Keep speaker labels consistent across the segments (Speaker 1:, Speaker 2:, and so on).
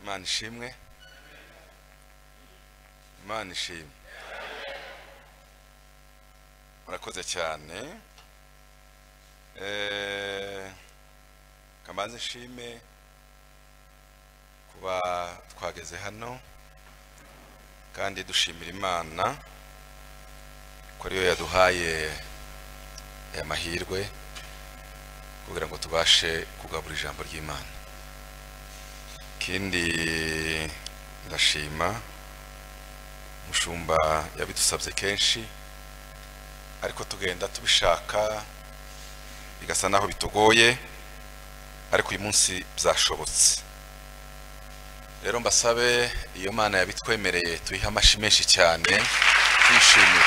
Speaker 1: Imana ishimwe. Imana ishimwe. Murakoze cyane. Kamanzi nshime kuba twageze hano kandi dushimira Imana ko ariyo yaduhaye aya mahirwe kugira ngo tubashe kugabura ijambo ry'Imana. Kindi ndashima mushumba yabidusabye kenshi, ariko tugenda tubishaka bigasa naho bitugoye, ariko uyu munsi byashobotse. Rero mbasabe iyo Mana yabitwemereye tuyiha amashi menshi cyane twishimira.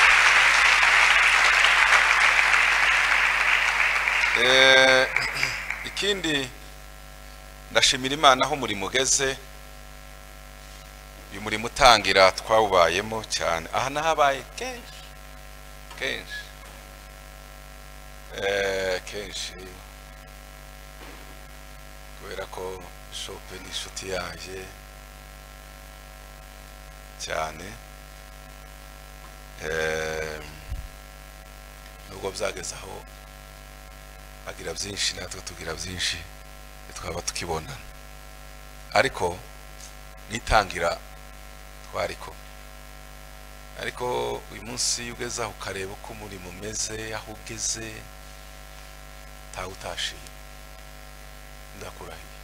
Speaker 1: Ikindi ndashimira Imana aho muri mugeze. Uyu muri mutangira twawubayemo cyane, aha nahabaye kenshi kubera ko shope ni inshuti yanjye cyane. Nubwo byageze aho agira byinshi natwe tugira byinshi twaba tukibonana, ariko nitangira twariko. Ariko uyu munsi ugeze aho ukareba uko umurimo umeze, aho ugeze tawe utashiye, ndakurahiye.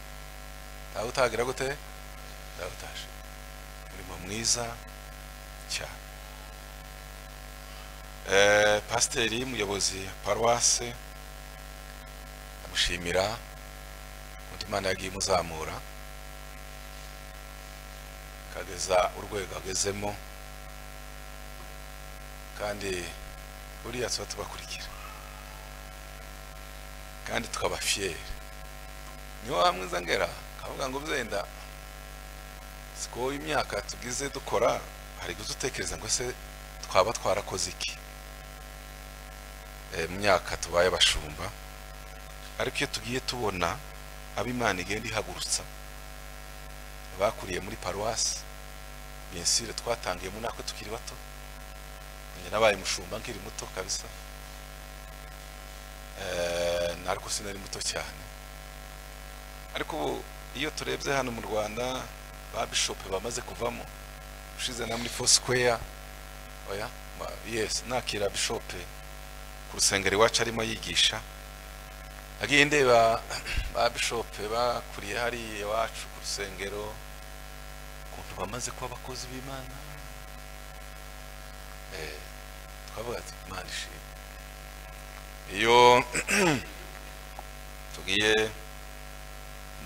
Speaker 1: Tawe utagira gute? Tawe utashiye. Umurimo mwiza cyane. Pasiteri muyobozi paruwase amushimira undi Imana yagiye muzamura kageza urwego agezemo, kandi buriya tuba tubakurikira kandi tukaba fier. Niyo wamwiza ngera kavuga ngo byenda siko imyaka tugize dukora, hari gutekereza ngo se twaba twarakoze iki mu myaka tubaye bashumba. Ariko iyo tugiye tubona ab'Imana igenda ihagurutsa bakuriye muri paruwasi, bien sûr twatangiye mu nako tukiri bato, njye nabaye mushumba nkiri muto kabisa, nariko sinari muto cyane. Ariko iyo turebye hano mu Rwanda ba bishop bamaze kuvamo, ushize na muri Foursquare, oya yes nakira bishop ku rusengero iwacu arimo yigisha, agiye ndeba ba bishop bakuriye hari iwacu ku rusengero kuntu bamaze kuba abakozi b'Imana. Twavuga ati Imana ishimwe. Iyo tugiye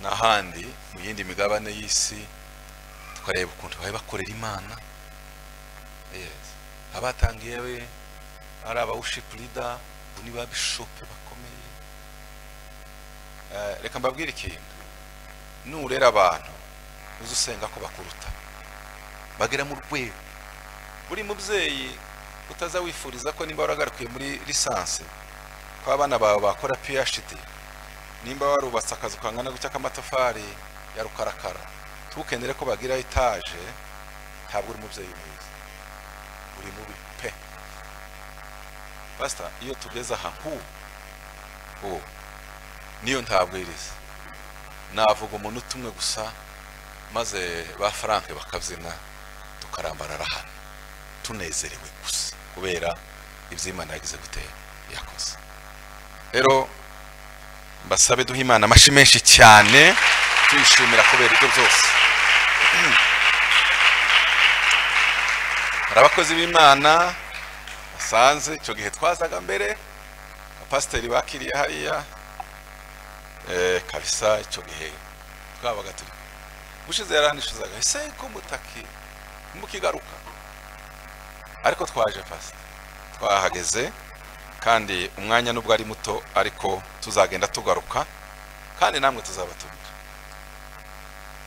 Speaker 1: n'ahandi mu yindi migabane y'isi tukareba ukuntu baye bakorera Imana, abatangiye we ari aba worship leader, ni ba bishop bakomeye. Reka mbabwire ikintu, nurera abantu uzusenga ko bakuruta bagera mu rwego. Buri mubyeyi utaza wifuriza ko nimba waragarukiye muri lisansi kwa abana bawe bakora PhD, nimba warubatse akazu kangana gutya k'amatafari ya rukarakara, tukendere ko bagira etage, ntabwo uri mubyeyi mwiza, uri mubi pe. Basta iyo tugeze aha niyo ntabwiriza navuga umuntu tumwe gusa, maze ba Frank bakabyina tukarambarara hano tunezerewe gusa kubera iby'Imana yagize gutera yakoze. Rero mbasabe duha Imana amashi menshi cyane tuyishimira kubera ibyo byose. Abakozi b'Imana basanze icyo gihe twazaga mbere, abapasiteri bakiriye hariya kabisa. Icyo gihe twabaga turi bushize yaranishuzaga ese ko mutaki mukigaruka, ariko twaje pastor twahageze, kandi umwanya nubwo ari muto ariko tuzagenda tugaruka, kandi namwe tuzabatumira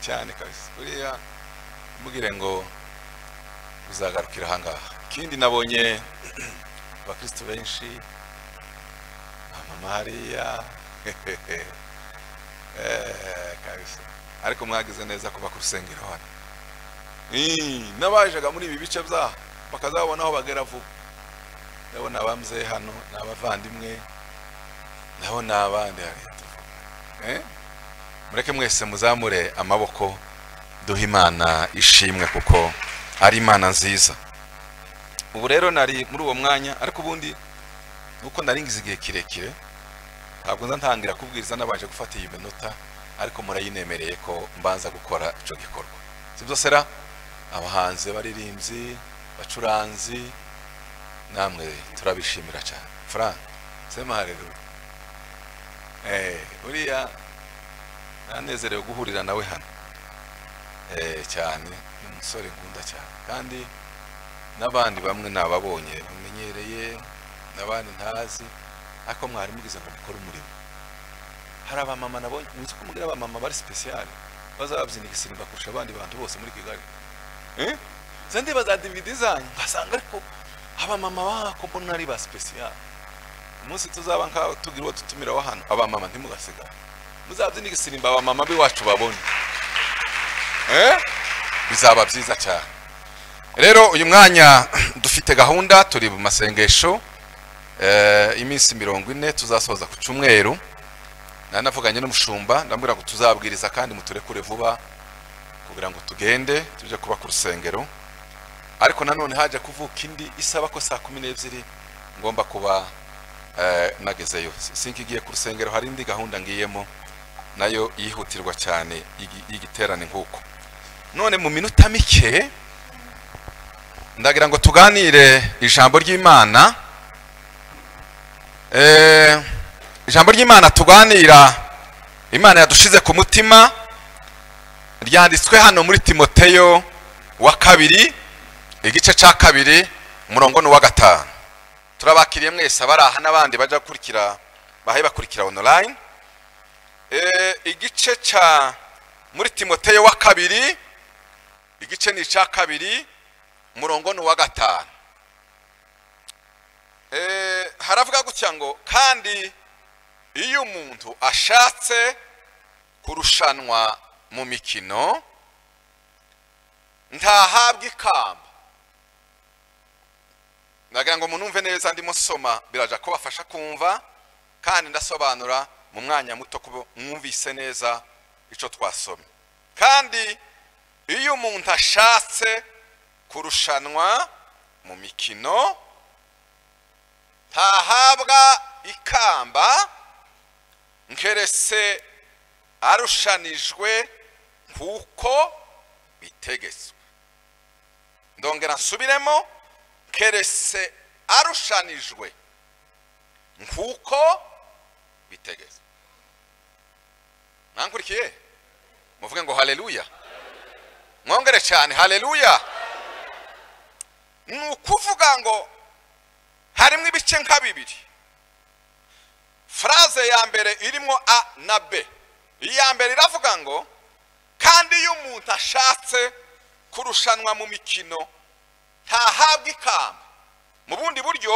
Speaker 1: cyane kabisa. Buriya mugire ngo uzagarukira ahangaha. Kindi nabonye abakristo benshi, Mama Maria kabisa ariko mwagize neza kuba ku rusengero hano. N'abajaga muri ibi bice byaho bakazabona aho bagera vuba. Ndabona abamze hano n'abavandimwe, ndabona abandi hari. Mureke mwese muzamure amaboko duha Imana ishimwe kuko ari Imana nziza. Ubu rero nari muri uwo mwanya, ariko ubundi nuko naringize igihe kirekire ntabwo ntangira kubwiriza nabaje gufata iyi minota, ariko murayinemereye ko mbanza gukora ico gikorwa. Sibyo sera abahanze baririmbyi bacuranzi namwe turabishimira cyane. Frank sema haleluya. Uriya nanezerewe guhurira nawe hano cyane, umusore nkunda cyane, kandi n'abandi bamwe nababonye bamenyereye n'abandi ntazi, ariko mwari mugize ngo mukore umurimo. Hari abamama nabonye muzi ko mugira abamama bari special bazabyina igisimba kurusha abandi bantu bose muri Kigali. Zandi bazadividi zanyu ngasanga ariko abamama bako mbona ari ba special. Umunsi tuzaba nkaho tugirwa tutumira wa hano abamama ntimugasigara, muzabyina igisimba abamama biwacu babone. Bizaba byiza cyane. Rero uyu mwanya dufite gahunda, turi mu masengesho iminsi 40 tuzasoza ku cyumweru. Nanavuganye n'umushumba ndambwira ngo tuzabwiriza kandi muturekure vuba kugira ngo tugende tuje kuba ku rusengero, ariko nanone haje kuvuka indi isaba ko saa 12 ngomba kuba nagezeyo. Sinkigiye ku rusengero, hari indi gahunda ngiyemo nayo yihutirwa cyane y'igiterane nk'uko. None mu minota mike ndagira ngo tuganire ijambo ry'Imana. Ijambo ry'Imana tuganira, Imana yadushize ku mutima, ryanditswe hano muri Timoteyo wa 2 igice cya 2 umurongo wa 5. Turabakiriye mwese abaraha n'abandi baje kurikira bahaye bakurikira online. Igice cya muri Timoteyo wa 2 igice ni cya 2 umurongo wa 5. Haravuga gutya ngo, kandi iyo umuntu ashatse kurushanwa mu mikino ntahabwa ikamba. Ndagira ngo munumve neza ndimo soma, biraja ko bafasha kumva kandi ndasobanura mu mwanya muto kubo mwumvise neza ico twasomye. Kandi iyo umuntu ashatse kurushanwa mu mikino ntahabwa ikamba, nkeretse arushanijwe nkuko bitegetswe. Ndongera nsubiremo, nkeretse arushanijwe nkuko bitegetswe. Nankurikiye muvuge ngo haleluya. Mwongere cyane haleluya. Nukuvuga ngo harimo ibice nka 2. Phrase ya mbere irimo a na b. Iya mbere iravuga ngo, kandi iyo umuntu ashatse kurushanwa mu mikino ntahabwa ikamba. Mu bundi buryo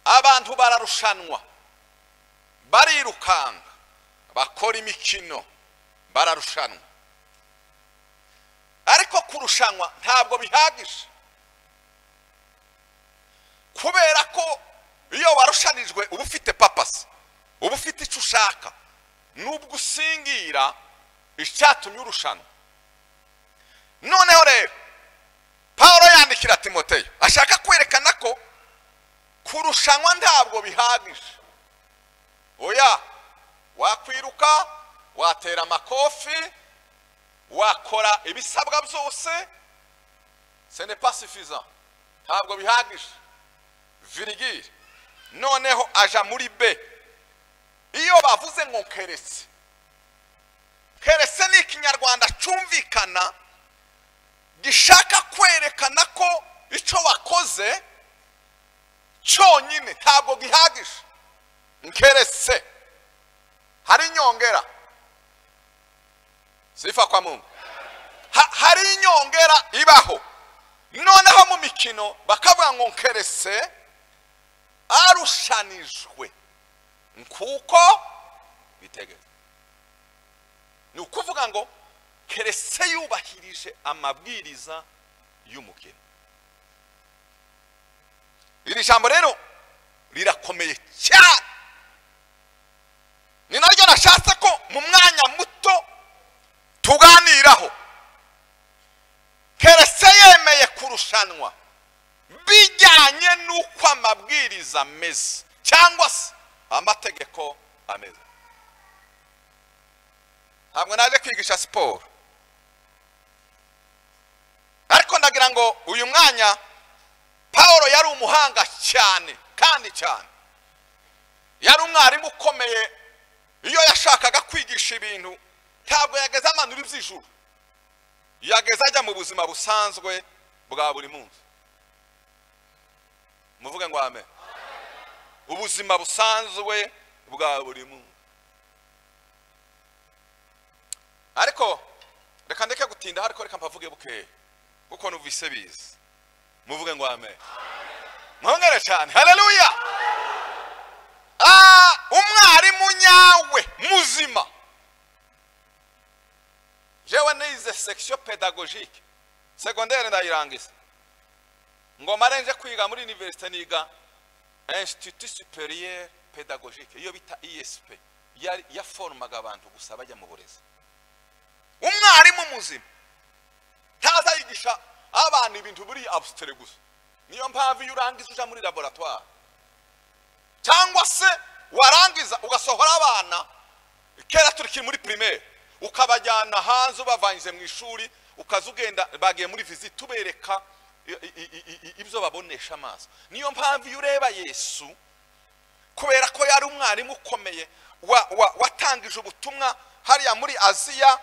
Speaker 1: abantu bararushanwa, barirukanga, bakora imikino, bararushanwa, ariko kurushanwa ntabwo bihagije, kubera ko iyo warushanijwe uba ufite papasi, uba ufite icyo ushaka, nubwo usingira icyatumye urushanwa. Noneho rero Paulo yandikira Timoteyo ashaka kwerekana ko kurushanwa ntabwo bihagije. Oya, wakwiruka, watera amakofi, wakora ibisabwa byose, ce n'est pas suffisant, ntabwo bihagije. Virgile. Noneho aja muri B. Iyo bavuze ngo keretse, keretse ni ikinyarwanda cyumvikana gishaka kwerekana ko icyo wakoze cyonyine ntabwo gihagije. Keretse hari inyongera. Sifa kwa Mungu. Hari inyongera ibaho. Noneho mu mikino bakavuga ngo keretse arushanijwe nkuko bitegetswe. Ni ukuvuga aravuga ngo keretse yubahirije amabwiriza y'umugeni. Iri jambo rero rirakomeye cyane, ni naryo nashatse ko mu mwanya muto tuganiraho. Keretse yemeye kurushanwa bijyanye n'uko amabwiriza ameze cyangwa se amategeko ameze. Ntabwo naje kwigisha siporo, ariko ndagira ngo uyu mwanya Paulo yari umuhanga cyane kandi cyane, yari umwarimu ukomeye. Iyo yashakaga kwigisha ibintu ntabwo yageze amanura iby'ijuru, yageze ajya mu buzima busanzwe bwa buri munsi. Muvuge ngo amen. Ubuzima busanzwe bwa buri munsi. Ariko reka ndeke gutinda, ariko reka mpavuge buke kuko nuvise bizi. Muvuge ngo amen. Mwongere cyane. Haleluya. Umwarimu nyawe muzima. Jewe nize section pédagogique secondaire ndayirangiza, ngo marenje kwiga muri université niga Institut Supérieur Pédagogique, iyo bita ISP, ya formaga abantu gusa bajya mu burezi. Umwarimu muzima ntaza yigisha abantu ibintu buri abstrait gusa. Niyo mpamvu yurangiza uja muri laboratoire cyangwa se warangiza ugasohora abana kera turiki muri primaire ukabajyana hanze ubavanyije mu ishuri, ukazugenda bagiye muri visite tubereka ibyo babonesha amaso. Niyo mpamvu yureba Yesu, kubera ko yari umwarimu ukomeye watangije ubutumwa hariya muri Aziya,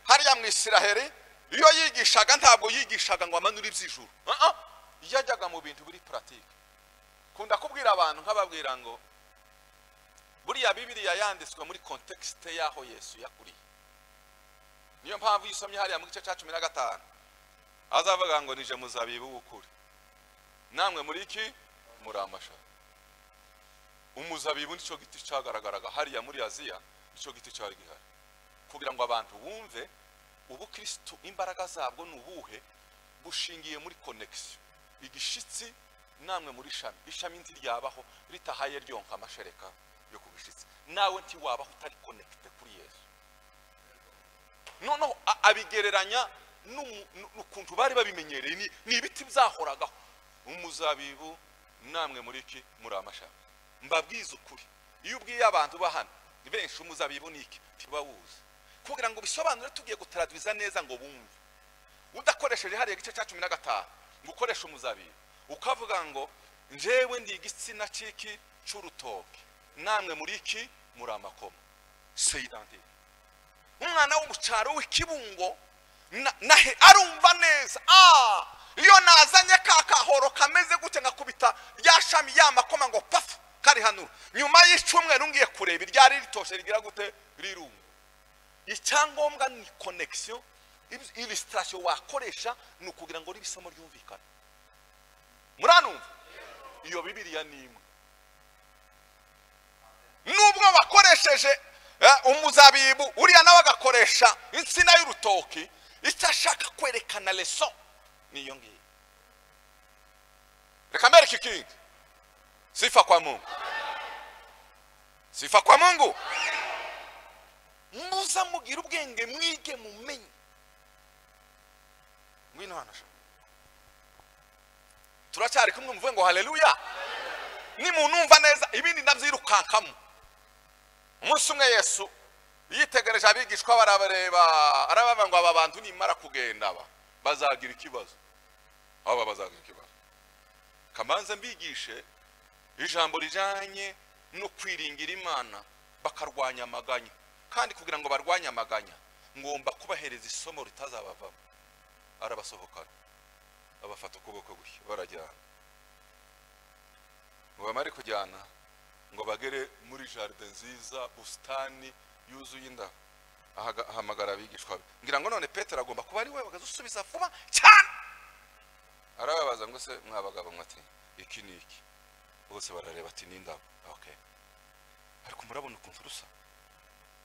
Speaker 1: hariya mu Isiraheli. Iyo yigishaga ntabwo yigishaga ngo amanure iby'ijuru, yajyaga mu bintu biri pratique. Kunda kubwira abantu nkababwira ngo buriya Bibiliya yanditswe muri context yaho Yesu yakuriye. Niyo mpamvu yisomye hariya mu gice cya 15 azavuga ngo nije muzabibu w'ukuri, namwe muri iki muri amasha. Umuzabibu nicyo giti cyagaragaraga hariya muri Aziya, nicyo giti cyari gihari, kugira ngo abantu bumve ubu Kristo imbaraga zabwo nubuhe bushingiye muri connection. Igishitsi namwe muri shami, ishami nti ryabaho ritahaye ryonka amashereka yo kubishitsi, nawe nti wabaho utari connected kuri Yesu. Noneho abigereranya n'ukuntu bari babimenyereye, ni ibiti byahoragaho. Umuzabibu namwe muri iki muri amashami. Mbabwiza ukuri, iyo ubwiye abantu bahana benshi umuzabibu niki tibawuzi, kugira ngo bisobanure tugiye gutradwiza neza ngo bumve. Udakoresheje hariya gice cya 15 ngukoresha umuzabibu ukavuga ngo njewe ndi igitsina ciki cy'urutoke, namwe muri iki muri amakoma. Seyidante umwana w'umucaro w'ikibungo nahe arumva neza. Iyo nazanye kakahoro kameze gute ngakubita ryashami yamakoma ngo pafu kari hano, nyuma y'icumweru ngiye kureba iryari ritoshe rigira gute rirungu. Icyangombwa ni connection, illustration wakoresha nukugira ngo ribisomo ryumvikana. Muranumva? Iyo Bibiliya ni imwe. Nubwo bakoresheje umuzabibu uriya nawe agakoresha insina y'urutoki, itashaka kwerekana leso niyo ngiyo. Reka mbereke ikindi. Sifa kwa Mungu. Sifa kwa Mungu. Muza mugira ubwenge mwige mumenye. Ngwino hano sha. Turacyari kumwe muvuge ngo haleluya. Ni munumva neza ibindi ndavyirukankamo. Umunsi umwe Yesu yitegereje abigishwa barabareba, arababa ngo aba bantu nimara kugenda bazagira ikibazo. Aba bazagira ikibazo. Kamanze mbigishe ijambo rijanye no kwiringira Imana bakarwanya amaganya. Kandi kugira ngo barwanye amaganya ngomba kubahereza isomo ritazabavamo. Arabasohokana abafata ukuboko gutya barajyana. Ngo bamare kujyana ngo bagere muri jardin nziza, bustani yuzuye indabo. Ahamagara abigishwa be, ngira ngo none Petero agomba kuba ari we bagazusubiza vuba cyane. Arababaza ngo se mwabagabo mwati iki niki? Bose barareba ati n'indabo. Okay, ariko murabona ukuntu rusa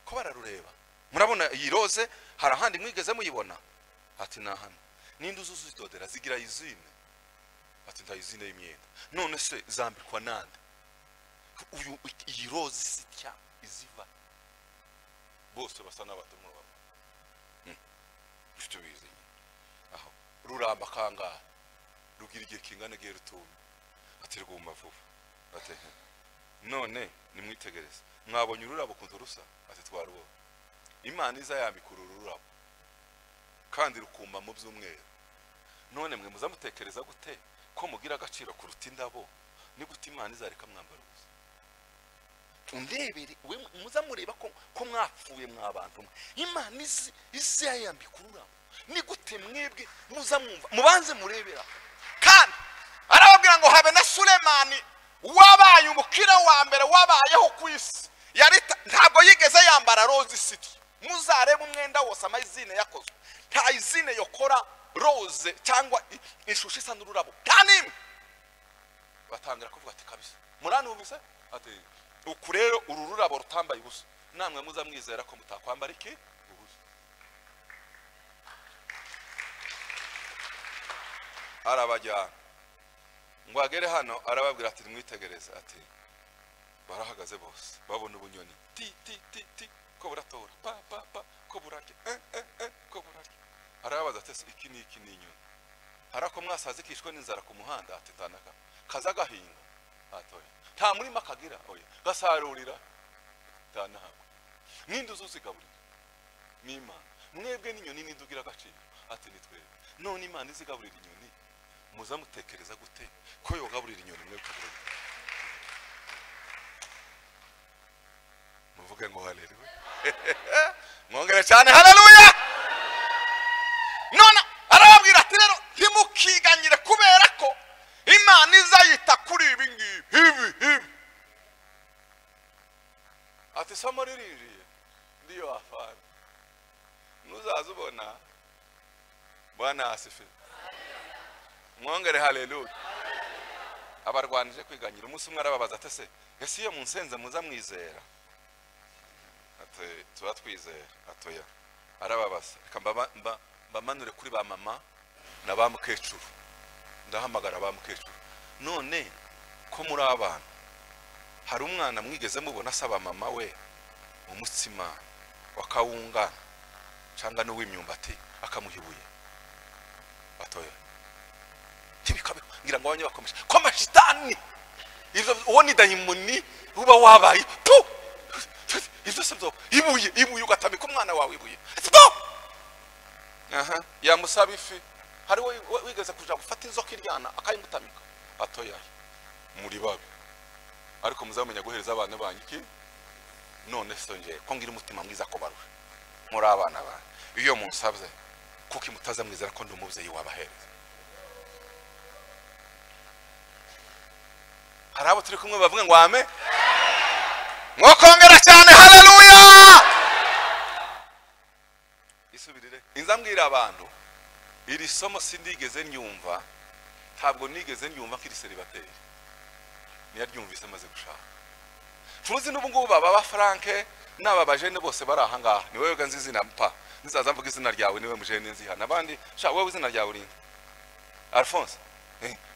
Speaker 1: ko bararureba murabona iyi rose hari ahandi mwigeze muyibona? Ati na hano. Ninde uzuzidodera zigira izine? Ati nta izine y'imyenda. None se zambikwa nande? Uyu iyi rose sitya iziva bose basa n'abatumwa baba. Tubizi aho ruramba kanga rugira igihe kingana gihe rutumye. Ati rwuma vuba. Ati none nimwitegereze mwabonye ururabo kuntu rusa? Ati twarubo. Imana iza yambikura ururabo kandi rukuma mu by'umweru. None mwe muzamutekereza gute ko mugira agaciro kuruta indabo? Ni gute Imana izareka mwambara ubusa? Undebere we muzamureba ko mwapfuye mwabantu mwe. Imana izi yambika ururabo. Ni gute mwebwe muzamwumva? Mubanze murebera. Kandi arababwira ngo habe na Sulemani wabaye umukira wa mbere wabayeho ku isi. Yari ntabwo yigeze yambara rose city. Muzarebe umwenda wose amazine yakozwe. Nta izine yokora rose cyangwa ishusho isa n'ururabo. Kanimwe batangira kuvuga ati kabisa. Muranumvise? Ati uku rero uru rurabo rutambaye ubusa. Namwe muzamwizera ko mutakwambara iki? Ubusa. Arabajyana ngo agere hano arababwira ati mwitegereze. Ati barahagaze bose babona ubunyoni ti ti ti ti ko buratora pa pa pa ko burarya ko burarya. Arabaza ati iki ni inyoni. Harako mwasaze kishwe n'inzara ku muhanda? Ati tanaka kaza gahinga. Atoya nta murima kagira. Oya gasarurira tanaha. Ninde uzuzigaburira? Ni Imana. Mwebwe n'inyoni nindugira agaciro? Ati ni twebwe. None Imana izigaburira inyoni muzamutekereza gute ko yogaburira inyoni mwebwe? Muvuge ngo haleluya. Mwongere cyane haleluya. None arababwira ati rero ntimukiganyire kubera ko Imana izayita kuri ibi ngibi. Ati somo ririnjiye ndiyo afana muzazubona. Bwana asifiwe. Mwongere haleluya. Abarwanije kwiganyira umunsi umwe arababaza ati se ese iyo munsenze muzamwizera? Ati tuba twizera. Atoya arababaza reka bamanure kuri ba mama na ba mukecuru. Ndahamagara ba mukecuru. None ko muri abana hari umwana mwigeze mubona asaba mama we umutsima wakawunga cyangwa n'uw'imyumbati akamuhibuye? Atoya tibikabe ngira ngo abanye bakomeje ko amashitani ivyo uwo ni dayimoni uba wabaye tu ivyo sebyo ibuye ugatamika umwana wawe ibuye. Aha yamusaba ifi. Hari wigeze kuja gufata inzoka iryana akayimutamika? Atoya muri babe ariko muzamenya guhereza abana banyu iki? None sonje ko ngira umutima mwiza ko barusha muri abana ba iyo munsabye kuko imutaza mwizera ko ndi umubyeyi wabahereza. Hari abo turi kumwe bavuga ngo ame. Mwokongera cyane haleluya. Isubirire inzambwira abantu iri somo sindigeze nyumva. Ntabwo nigeze nyumva kiri celibateri. Niyaryumvise maze gushaka. Tuzi n'ubu ngubu baba Franke n'aba bajene bose bari aha ngaha. Ni wewe ganzi izina mpa. Nizaza mvuga izina ryawe niwe mujene nziha. Nabandi sha wewe izina ryawe uri Alphonse.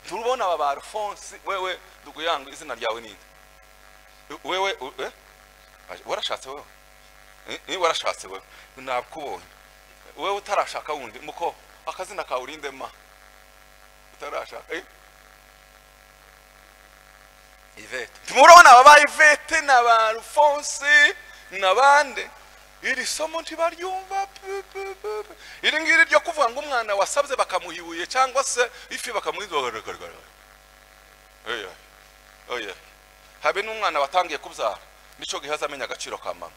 Speaker 1: Turubona aba Alphonse wewe ndugu yangu izina ryawe ninde? Wewe warashatse wewe? Warashatse wewe. Nakubonye. Wewe utarashaka wundi muko akazina ka urinde ma. Utarashaka Ivete. Tumurabona aba Ivete na ba Alphonse nabande. Iri somo ntibaryumva. Iri ngiri ryo kuvuga ngo umwana wasabye bakamuhibuye cyangwa se ifi bakamuhizogaragara. Oya. Habe n'umwana watangiye kubyara nico gihaza amenya agaciro ka mama.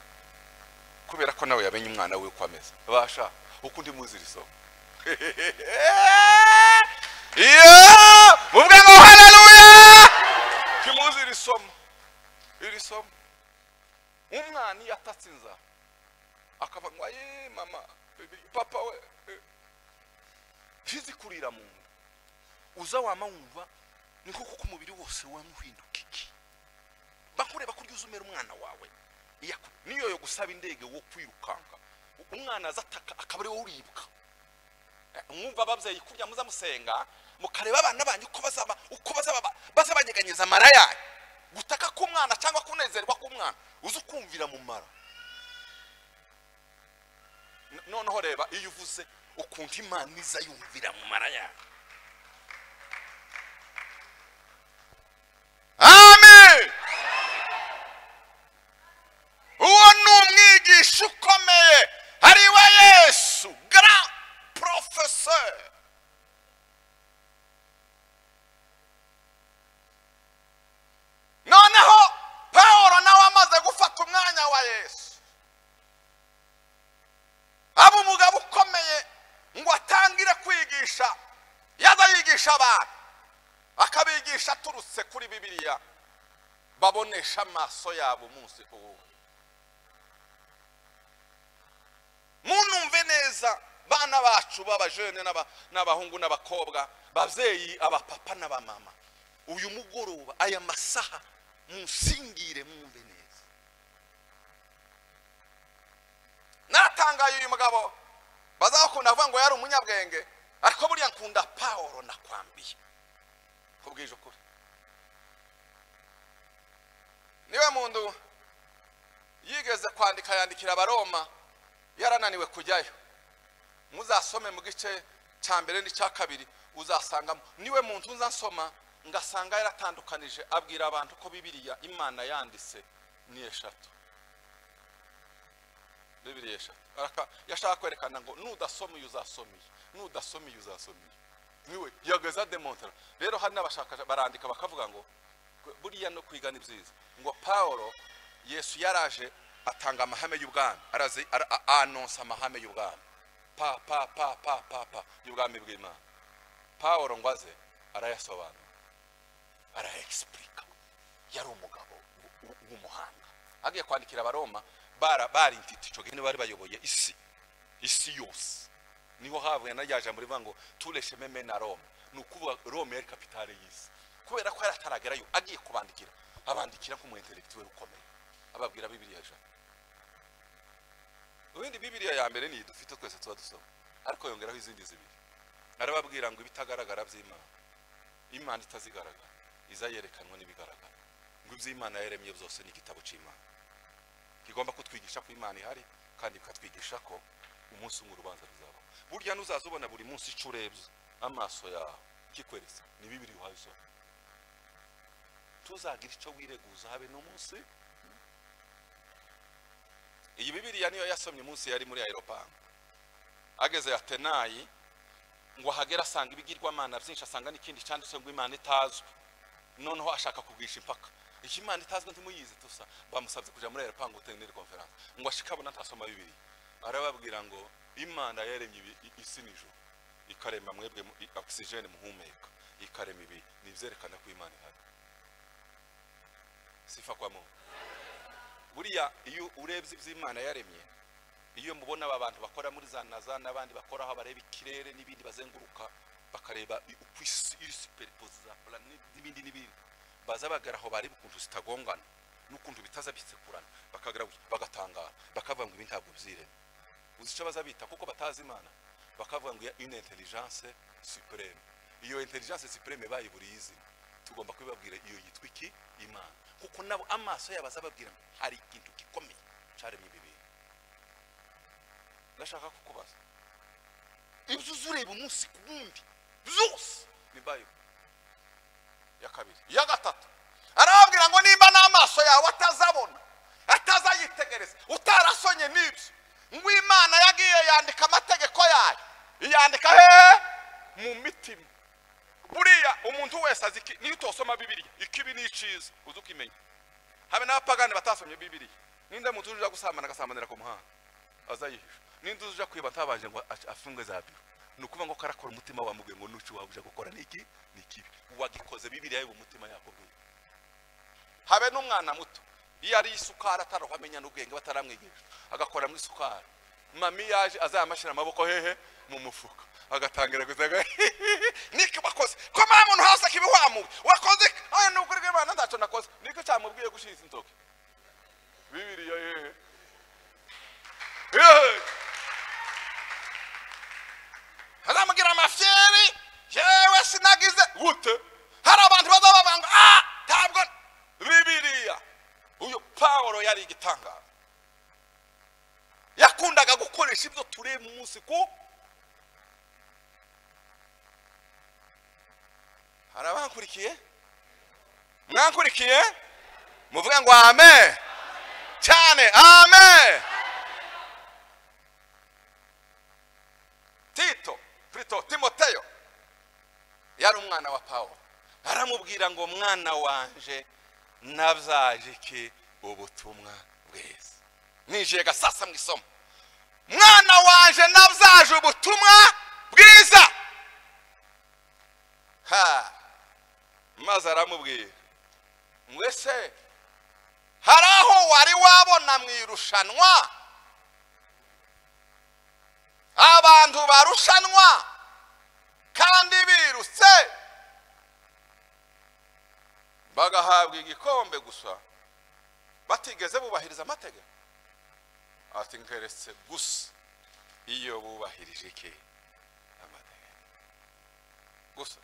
Speaker 1: Kubera ko nawe yamenye umwana we uko ameze. Basha ukundi muziri somo. Mubwe ngo haleluya. Kimuziri somo. Iri somo. Umwana yatatse inzara akava ngo aye mama papa we fizikurira mu uza wamawumva niko kuko umubiri wose wamuhinduka iki bakureba kurya uzumera umwana wawe niyo yo gusaba indege wo kwirukanka umwana azataka akaba ari wowe uribwa. Mwumva ababyeyi kurya muza musenga mukareba abana banyu uko bazabanyeganyeza amara yayo. Gutaka k'umwana cyangwa kunezerwa k'umwana uzi ukumvira mu mara. Noneho reba iyo uvuze ukuntu Imana iza yumvira mu mara yayo. Amen. Uwo ni umwigisha ukomeye ari we Yesu, grand professeur. Noneho Paulo nawe amaze gufata umwanya wa Yesu, aba umugabo ukomeye ngo atangire kwigisha. Yaza yigisha abantu akabigisha aturutse kuri Bibiliya, babonesha amaso yabo umunsi ku wundi. Munumve neza bana bacu b'abajene n'abahungu n'abakobwa, bavyeyi, abapapa n'abamama, uyu mugoroba aya masaha musingire mwumve neza. Natangaye uyu mugabo bazakunda avuga ngo yari umunyabwenge, ariko buriya nkunda Paulo nakwambiye kubwije ukuri. Niwe muntu yigeze kwandika yandikira Abaroma yarananiwe kujyayo. Muzasome mu gice cya mbere n'icya kabiri uzasangamo. Niwe muntu nzasoma ngasanga yaratandukanije, abwira abantu ko Bibiliya Imana yanditse ni eshatu. Bibiliya eshatu. Yashaka kwerekana ngo nudasoma uyu uzasomeye, nudasoma uyu uzasomeye. Niwe yageza demontra. Rero hari n'abashaka barandika bakavuga ngo buriya no kwiga ni byiza, ngo Paulo Yesu yaraje atanga amahame y'ubwami, arazi anonsa amahame y'ubwami y'ubwami bw'Imana. Paulo ngo aze arayasobanura, araexplica. Yari umugabo w'umuhanga. Agiye kwandikira Abaroma bari intiti ico gihe bari bayoboye isi yose. Niho havuye nayaje muri vango tuleshe meme na Rome. Nukuvuga Rome yari kapitale y'isi. Kubera ko yarataragerayo agiye kubandikira, abandikira ko mu intellectuel ukomeye, ababwira Bibiliya eshatu. Ubundi Bibiliya ya mbere ni dufite twese tuba dusoma, ariko yongeraho izindi zibiri. Arababwira ngo ibitagaragara by'Imana, Imana itazigaragara iza yerekanwa n'ibigaragara. Ngo iby'Imana yaremye byose ni igitabo cy'Imana, kigomba kutwigisha ko Imana ihari, kandi bikatwigisha ko umunsi umwe urubanza ruzaba. Burya nuzazubona buri munsi icurebye amaso yawe kikweretse ni Bibiliya uhayisoma. Tuzagira icyo wireguza habe no munsi. Iyi Bibiliya niyo yasomye munsi yari muri Aeropanga. Ageze Atenayi ngo hagera asanga ibigirwamana byinshi, asanga n'ikindi cyanditse ngo Imana itazwe. Noneho ashaka kugisha impaka. Iki Imana itazwe ntimuyizi tusa. Bamusabye kuja muri Aeropanga gutenera conference. Ngo ashikabona ntasoma Bibiliya. Arababwira ngo Imana yaremye isi n'ijuru, ikarema mwebwe oxygen muhumeka, ikarema ibi, nivyerekana ko Imana ihari. Sifa kwa Mungu. Buriya iyo urebye iby'Imana yaremye, iyo mubona aba bantu bakora muri za NASA n'abandi bakora aho bareba ikirere n'ibindi bazenguruka, bakareba uko isi iri superpose za planet n'ibindi, baza bagaraho bari ukuntu zitagongana n'ukuntu bitaza bitsekurana, bakagara bagatangara, bakavuga ngo ibi ntabwo byire. Uzica bazabita kuko batazi Imana, bakavuga ngo une intelligence supreme. Iyo intelligence supreme bayiburiye, tugomba kubibabwira iyo yitwa iki Imana, kuko nabo amaso yabazababwira ngo hari ikintu gikomeye cyaremye Bibiliya. Ndashaka kukubaza, ibyo uzureba umunsi ku wundi byose ni Bible. Ya kabiri, ya gatatu, arababwira ngo nimba n'amaso yawe atazabona, atazayitegereza, utarasonye n'ibyo, ngo Imana yagiye yandika amategeko yayo, iyandika mu mitima. Buriya umuntu wese azi niyo utosoma Bibiliya ikibi n'iciza uzukimenya. Habe n'abapagani batasomye Bibiliya, ninde muntu uja gusambana agasambanira ku muhanda azayihisha, ninde uja kwiba ntabanje ngo afunge za biro. Nukuvuga ngo karakora umutima wa mugengo n'ucu wabuja gukora niki nikibi, wagikoze Bibiliya yo umutima yako bwe. Habe n'umwana muto iyo ari isukara ataroha amenya n'ubwenge bataramwigisha, agakora mu isukara, mami yaje azamashira amaboko hehe mu mufuka, agatangira guzaga niki bakoze ko mama muntu hose kibiwamu wakoze aya n'ukuri bw'Imana ndaco nakoze niko cyamubwiye gushira intoke Bibiliya dukoresha ibyo tureba umunsi ku. Hari abankurikiye? Mwankurikiye? Muvuga ngo amen cyane, amen. Timoteyo yari umwana wa Pawulo, aramubwira ngo mwana wanje nabyaje iki ubutumwa bwiza. Nije gasasa mu isomo, mwana wanje nabyaje ubutumwa bwiza. Maze aramubwira mwese hari aho wari wabona mu irushanwa abantu barushanwa kandi birutse bagahabwa igikombe gusa batigeze bubahiriza amategeko? Ati nkeretse gusa iyo bubahirije iki amategeko gusa.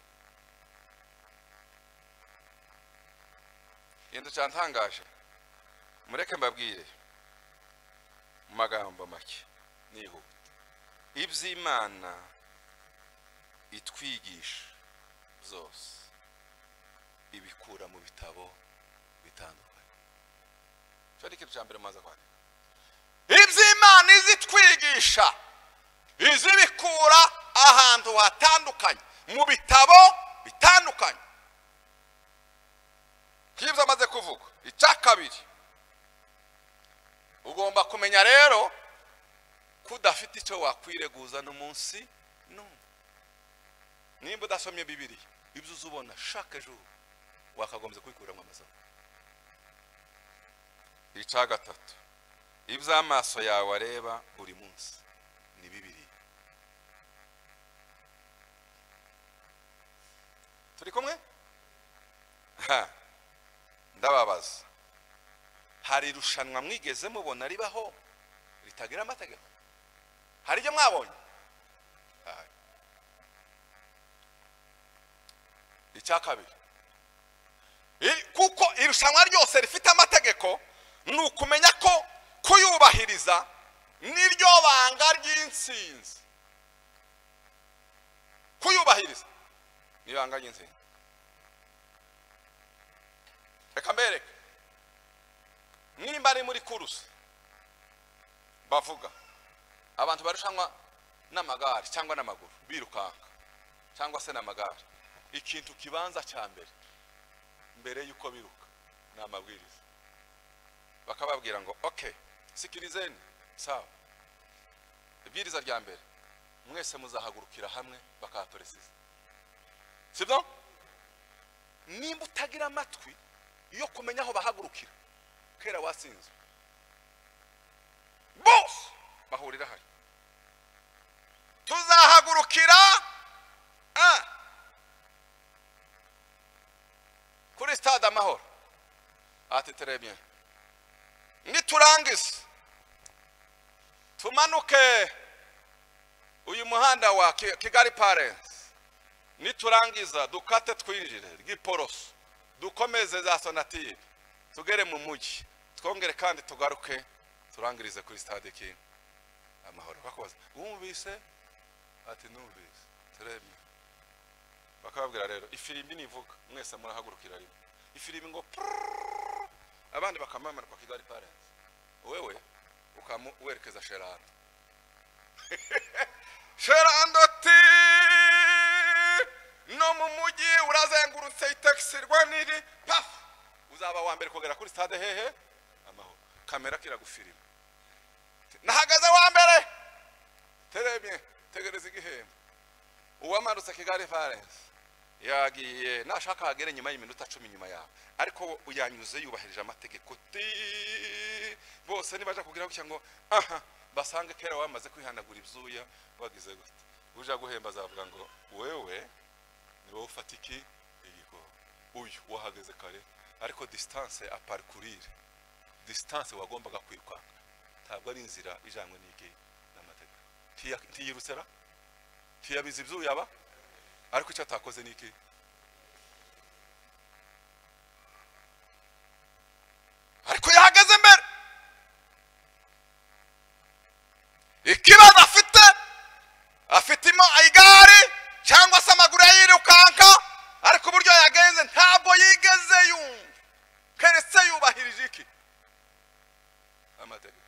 Speaker 1: Yendo cyantangaje, mureke mbabwire mu magambo make nihuta iby'Imana itwigisha zose ibikura mu bitabo bitandukanye. Cyo ikintu cya mbere maze kwandika, iby'Imana izitwigisha izibikura ahantu hatandukanye mu bitabo bitandukanye. Kibyo amaze kuvuga. Icya kabiri, ugomba kumenya rero kudafite icyo wakwireguza n'umunsi n'umwe. Nimba udasomye Bibiliya, ibyo uzubona chaque jour wakagombye kwikuramo amasomo. Icya gatatu, ibyo amaso yawe areba buri munsi ni Bibiliya. Turi kumwe? Ndababaza, hari irushanwa mwigeze mubona ribaho ritagira amategeko? Hari ibyo mwabonye? Icya kabiri, kuko irushanwa ryose rifite amategeko, ni ukumenya ko kuyubahiriza niryo banga ry'intsinzi. Kuyubahiriza ni ibanga ry'intsinzi. Reka mbereke, nimba ari muri kurusi bavuga abantu barushanwa n'amagare cyangwa n'amaguru birukanka cyangwa se n'amagare, ikintu kibanza cya mbere yuko biruka ni amabwiriza. Bakababwira ngo okay, sikirizeni sawa, ibwiriza rya mbere mwese muzahagurukira hamwe bakahatoresiza, sibyo? Nimba utagira amatwi iyo kumenya aho bahagurukira, kera wasinze. Bose bahurira hari, tuzahagurukira kuri stade Amahoro. Ati très bien, niturangiza tumanuke uyu muhanda wa Kigali Parents, niturangiza dukate twinjire Giporoso, dukomeze za Sonatube tugere mu mujyi, twongere kandi tugaruke turangirize kuri stade ki Amahoro. Bakoze wumvise? Ati numvise. Très bien. Bakababwira rero ifirimbi nivuga mwese murahagurukira rimwe. Ifirimbi ngo abandi bakamamara kwa Kigali Parents, wewe ukamuwerekeza Sherando. Sherando ti no mu mujyi urazengurutse itaxi rwaniri paf, uzaba wa mbere kugera kuri stade hehe Amahoro. Kamera kiragufirima, nahagaze wa mbere. Très bien, tegereza igihembo. Uwamarutse Kigali Parents yagiye nashaka hagere nyuma y'iminota 10 nyuma yawe, ariko uyanyuze yubahirije amategeko bose nibaje kugira ngo aha basange kera wamaze kwihanagura ibyuya wagize gute, uja guhemba zavuga ngo wewe niwe ufatiki igiko, uyu wahageze kare, ariko distance a parcourir, distance wagombaga kwiruka ntabwo ari inzira ijanywe n'iki n'amategeko. Ntiyirusera tiyabize ibyuya ba, ariko icyo atakoze niki? Ariko yahagaze mbere. ikibazo afite igare cyangwa se amaguru yirukanka, ariko uburyo yagenze ntabwo yigeze yumva keretse yubahirije iki amategeko.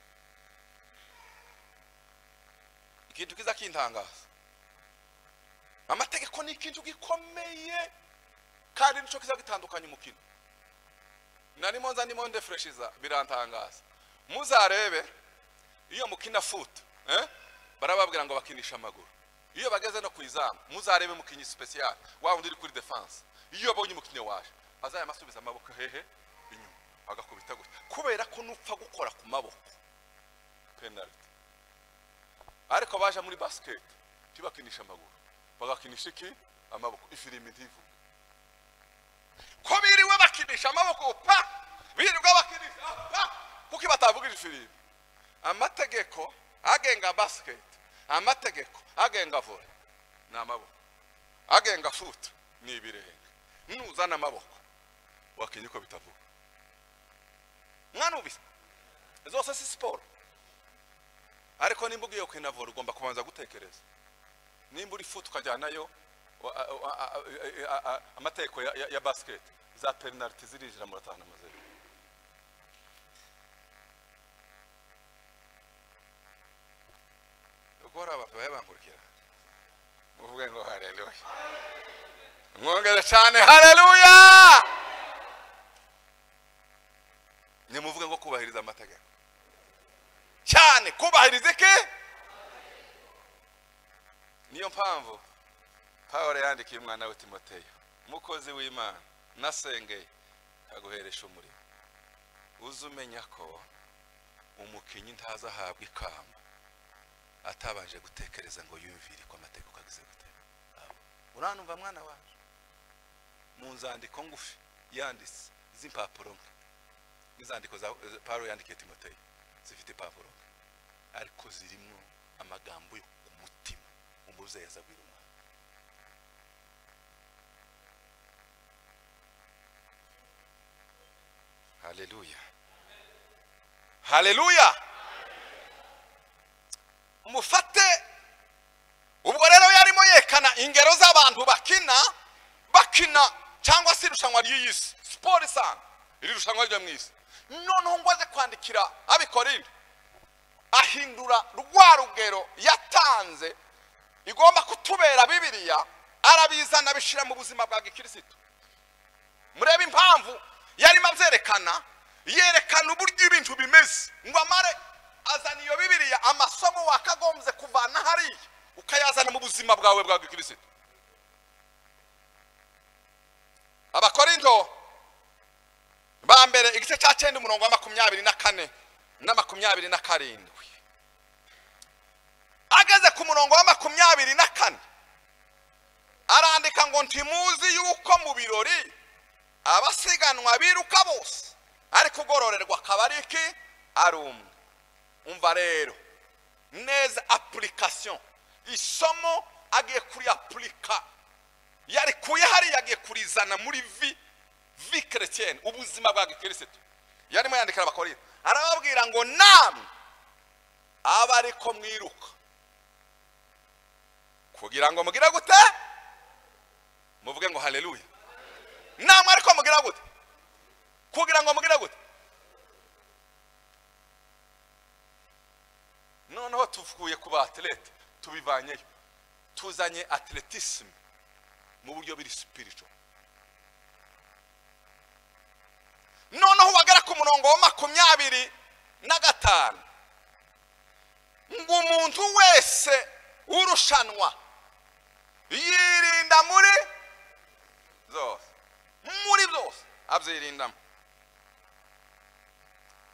Speaker 1: Ikintu kiza kintangaza, amategeko ni ikintu gikomeye kandi nico kiza gitandukanye umukino. Narimo nzanimo ndefreshiza birantangaza. Muzarebe iyo mukina foot, barababwira ngo bakinisha amaguru. Iyo bageze no kwizamu, muzarebe mukinyi special wa undi uri kuri defense. Iyo abonye umukinyi waje, azaya masubiza amaboko hehe inyuma, agakubita gutya. Kubera ko nupfa gukora ku maboko. Penalty. Ariko baje muri basket, tibakinisha amaguru. Bagakinisha iki? Amaboko. Ifirimi ntivu. Ko biriwe bakinisha amaboko pa, birirwa bakinisha pa, kuki batavugije ifirimi. Amategeko agenga basket, amategeko agenga volley na amaboko, agenga foot ni ibirenge. Nuzana amaboko wakinye ko bitavuga. Mwana ubisa zose si sport, ariko nimba ugiye kwina volley ugomba kubanza gutekereza. Nimba uri foot ukajyanayo amategeko ya basket, za penalty zirijira mu ratana mazero. Ukora abapaye bankurikira muvuge ngo haleluya, mwongere cyane haleluya. Nimuvuge ngo kubahiriza amategeko cyane, kubahiriza iki? Niyo mpamvu Pawulo yandikiye umwana we Timoteyo, mukozi w'Imana nasengeye kaguheresha umurimo, uzumenya ko umukinyi ntazahabwa ikamba atabanje gutekereza ngo yumvire ko amategeko agize gute. Uranumva mwana waje mu nzandiko ngufi yanditse z'impapuro n'izandiko za Pawulo yandikiye Timoteyo zifite impapuro, ariko zirimo amagambo yo ku mutima umubyeyi azabwira umwana. Haleluya, haleluya. Mufate ubwo rero yarimo yekana ingero z'abantu bakina cyangwa se irushanwa ry'iyisi sport sana, iri rushanwa ryo mwisi. Noneho ngo aze kwandikira abikorinde, ahindura rwa rugero yatanze igomba kutubera Bibiliya, arabizana bishira mu buzima bwa gikristo. Murebe impamvu yarimo avyerekana, yerekana uburyo ibintu bimeze, ngo amare azana iyo Bibiliya amasomo wakagombye kuvana hariya ukayazana mu buzima bwawe bwa gikristo. Abakorinto ba mbere igice cya 9 umurongo wa 24 na 27. Ageze ku murongo wa 24 arandika ngo ntimuzi yuko mu birori abasiganwa biruka bose, ariko ugororerwa kabariki ari umwe. Umva rero neza application, isomo agiye kuri applica, yari kuye hari yagiye kurizana muri vi chrétienne, ubuzima bwa gikristo. Yarimo yandikira abakorinto, arababwira ngo namwe abariko mwiruka kugira ngo mugira gute, muvuge ngo haleluya. Namwe ariko mugira gute kugira ngo mugira gute. Noneho tuvuye ku athlete tubivanyeyo, tuzanye athleticism mu buryo biri spiritual. Noneho bagara ku murongo wa 25 ngo umuntu wese urushanwa yirinda muri zose abyirindamo.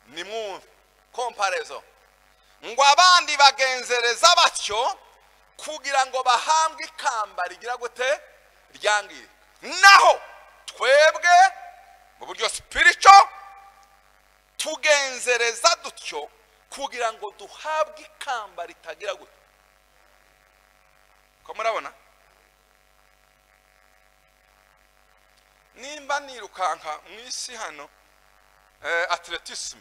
Speaker 1: Ni mwumve comparison, ngo abandi bagenzereza batyo kugira ngo bahambwe ikamba rigira gute ryangire, naho twebwe mu buryo spiritual tugenzereza dutyo kugira ngo duhabwe ikamba ritagira gute. Ko murabona nimba nirukanka mwisi hano athleticism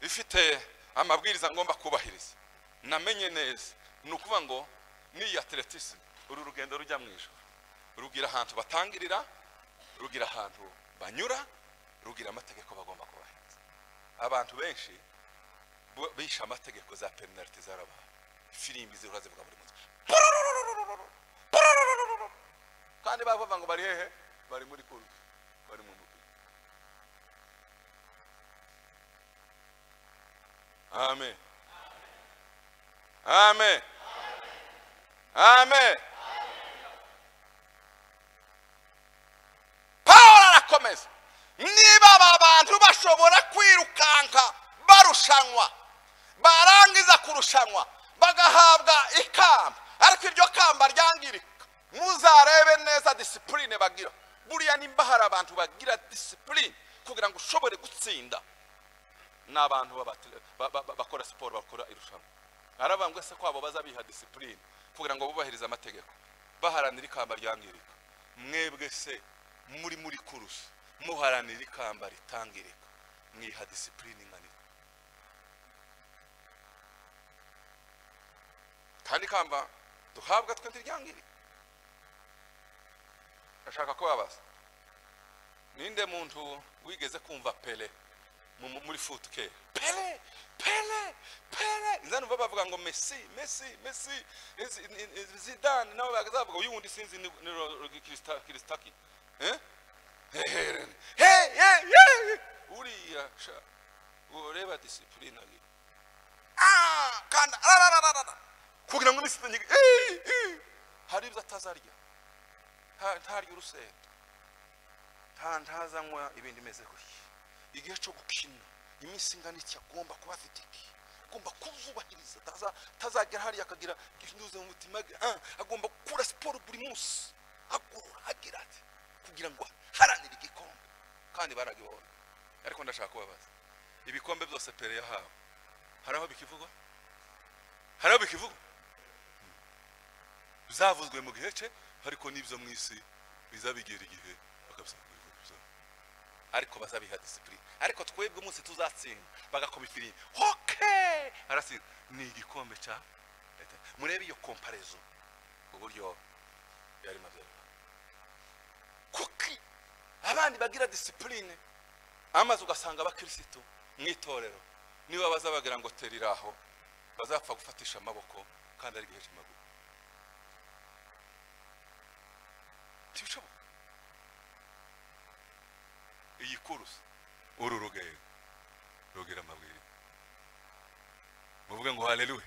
Speaker 1: ifite amabwiriza ngomba kubahiriza. namenye neza ni ukuvuga ngo ni atletisme uru rugendo rujya mu ijuru rugira ahantu batangirira rugira ahantu banyura rugira amategeko bagomba kubahiriza abantu benshi bisha amategeko za penalty zaraba filimbi zihora zivuga buri munsi kandi bavuga ngo bari hehe bari muri kurve bari mu mupira amen amen amen Paulo arakomeza niba aba bantu bashobora kwirukanka barushanwa barangiza kurushanwa bagahabwa ikamba ariko iryo kamba ryangirika muzarebe neza discipline bagira buriya nimba hari abantu bagira discipline kugira ngo ushobore gutsinda n'abantu bakora siporo bakora irushanwa arabangwe se kwabo bazabiha discipline kugira ngo bubahirize amategeko baharanira ikamba ryangirika mwebwe se muri kurusi muharanira ikamba ritangirika mwiha discipline ngani kandi kamba duhabwa twe ntiryangirika ashaka ko babaza ninde muntu wigeze kumva Pele muri football Pele nzano bavuga ngo Messi Zidane nawe bagazavuga uyu wundi sinzi ni Kristaki uriya sha ureba discipline ali kandi kugira ngo discipline hari ibyo atazarya ntarya urusenda ntazanywa ibindi meze gutya igihe cyo gukina iminsi ingana iki agomba kuba afite iki agomba kuzubahiriza tazagera hariya akagira ikinyuze mu mutima agomba gukora siporo buri munsi agira ati kugira ngo haranire igikombe kandi baragibona ariko ndashaka kubabaza ibikombe byose Pele yahawe haraho bikivugwa bizavuzwe mu gihe cye ariko nibyo mu isi bizabigera igihe bakabisaba ariko bazabiha discipline ariko twebwe umunsi tuzatsinda bagakoma ifirimbi okay arasinda ni igikombe cya murebe iyo comparison uburyo yari maze kuki abandi bagira discipline amaze ugasanga abakristo mwitorero niba bazabagira ngo teriraho bazapfa gufatisha amaboko kandi ari gihe cy'amaguru tisho iyi kurusi uru rugendo rugira amabwiriza muvuge ngo haleluya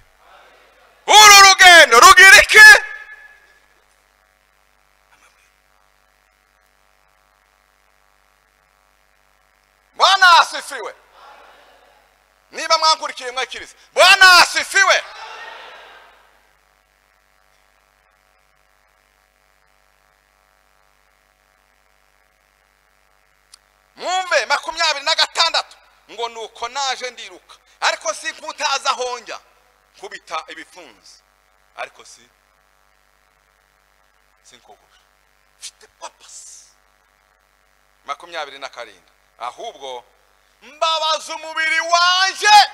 Speaker 1: uru rugendo rugira iki Bwana asifiwe niba mwankurikiye mwakiriza Bwana asifiwe mwumve 26 ngo nuko naje ndiruka ariko si nkutaza honja kubita ibifunzi ariko si nkogosha mfite purpose 27 ahubwo mbabaza umubiri wanje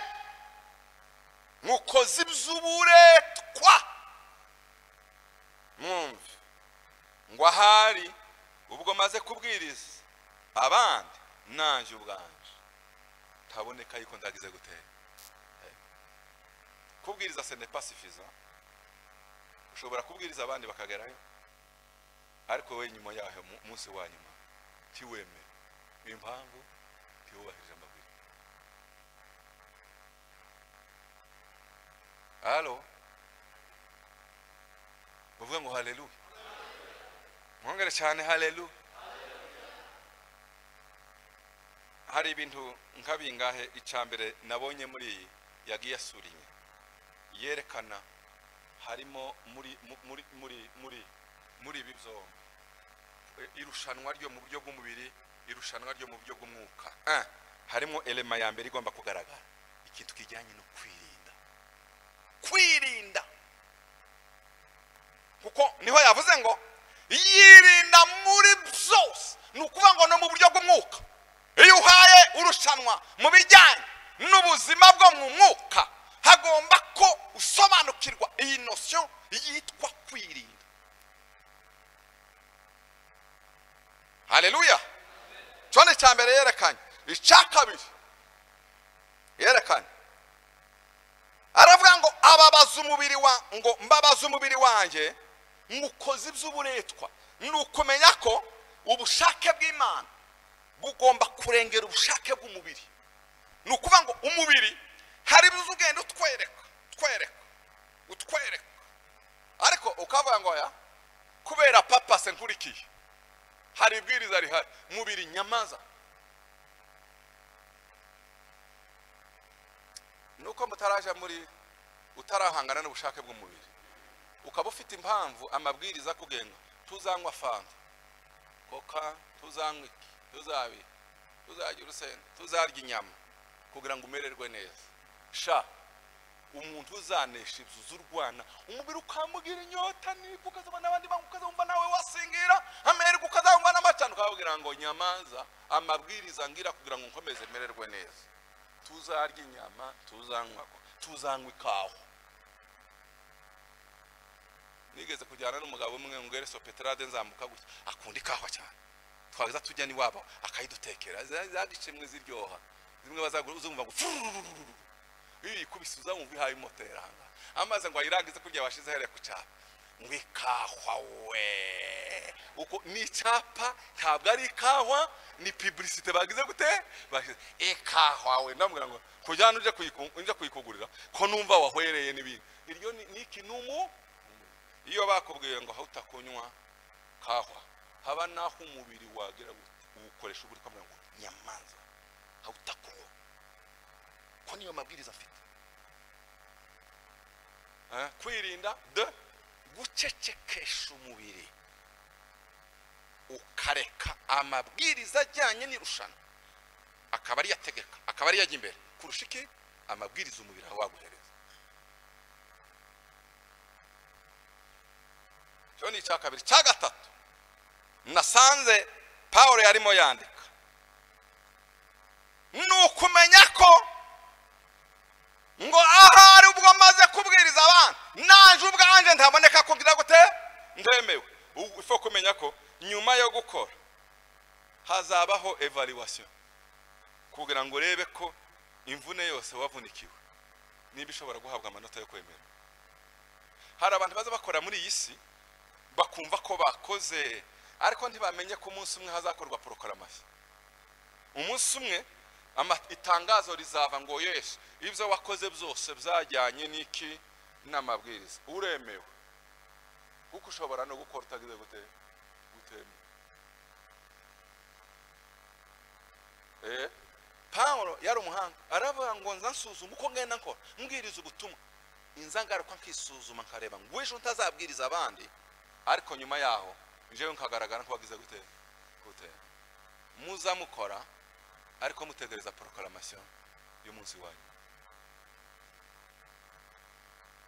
Speaker 1: mukozi by'uburetwa mwumve ngo ahari ubwo maze kubwiriza abandi nanje ubwanje taboneka yuko ndagize gutera kubwiriza ce n'est pas suffisant ushobora kubwiriza abandi bakagerayo ariko we nyuma yaho munsi wa nyuma tiweme impamvu tiwubahirije amabwiriza Allo muvuga ngo haleluya mwongere cyane haleluya hari ibintu nkabingahe icambere nabonye muri yagiye asuriye yerekana harimo muri bibyo irushanwa ryo mu buryo bw'umubiri irushanwa ryo mu buryo bw'umwuka harimo elema ya mbere igomba kugaragara ikintu kijyanye no kwirinda kuko niho yavuze ngo yirinda muri byose nukuvuga ngo no mu buryo bw'umwuka iyo uhaye urushanwa mu bijyanye n'ubuzima bwo mu mwuka hagomba ko icya kabiri yerekana aravuga ngo ababaza umubiri ngo mbabaza umubiri wanjye ngukoze iby'uburetwa. ni ukumenya ko ubushake bw'Imana bugomba kurengera ubushake bw'umubiri. ni ukuvuga ngo umubiri hari ibyo ugenda utwereka ariko ukavuga ngo ya kubera papa se nkurikiye hari ibwiriza rihari mubiri nyamaza. nuko mutaraje muri utarahangana n'ubushake bw'umubiri ukaba ufite impamvu amabwiriza kugenga tuzanywa fanta koka tuzanywa iki tuzarya urusenda tuzarya inyama kugira ngo umererwe neza. sha umuntu uzanesha ibyo z'urwana umubiri ukamugira inyota niba ukazabona n'abandi bantu ukazumva nawe wasingira amererwa ukazumva n'amacana ukababwira ngo nyamaza amabwiriza ngira kugira ngo nkomeze mererwe neza. tuzarya inyama tuzanywa ikawa. nigeze kujyana n'umugabo umwe ngo ere Sopetrade nzambuka gutya akunda ikawa cyane twaza tujya ni wabo akayidutekera zagicemwe ziryoha zimwe bazumva ngo kubisuza umva ihaye motera hanga amaze ngo ayirangize kurya bashize here ku cyapa ngo ikawa we uko ni cyapa ntabwo ari ikawa ni publicité bagize gute bashize ikawa we ndamubwira ngo kujyana uje kuyikugurira ko numva wahwereye n'ibindi iryo ni kinumu. iyo bakubwiye ngo hawutakunywa kahwa haba naho umubiri wagira ukoresha uburi kamwe ngo nyamanza hawutakunywa ko niyo mabwiriza afite. kwirinda gucecekesha umubiri ukareka amabwiriza ajyanye n'irushanwa akaba ari yategeka akaba ari yajya imbere kurusha iki amabwiriza umubiri aho waguhereza. cyo ni icya kabiri. cya gatatu nasanze Pawulo yarimo yandika ni ukumenya ko ngo ahari ubwo maze kubwiriza abantu naje ubwanje ntaboneka kugira gute ndemewe. ufo kumenya ko nyuma yo gukora hazabaho evaluation kugira ngo urebe ko imvune yose wavunikiwe niba ishobora guhabwa amanota yo kwemera. hari abantu baza bakora muri iyi si bakumva ko bakoze ariko ntibamenye ko umunsi umwe hazakorwa proclamation. umunsi umwe itangazo rizava ngo yes ibyo wakoze byose byajyanye n'iki n'amabwiriza uremewe kuko ushobora no gukora utagize gutemewe. Pawulo yari umuhanga aravuga ngo nzasuzuma uko ngenda nkora mbwiriza ubutumwa inzangaruka nkisuzuma nkareba ngo ejo ntazabwiriza abandi ariko nyuma yaho jewe nkagaragara ko bagize gute muza mukora ariko mutegereza proclamation y'umunsi wanyu.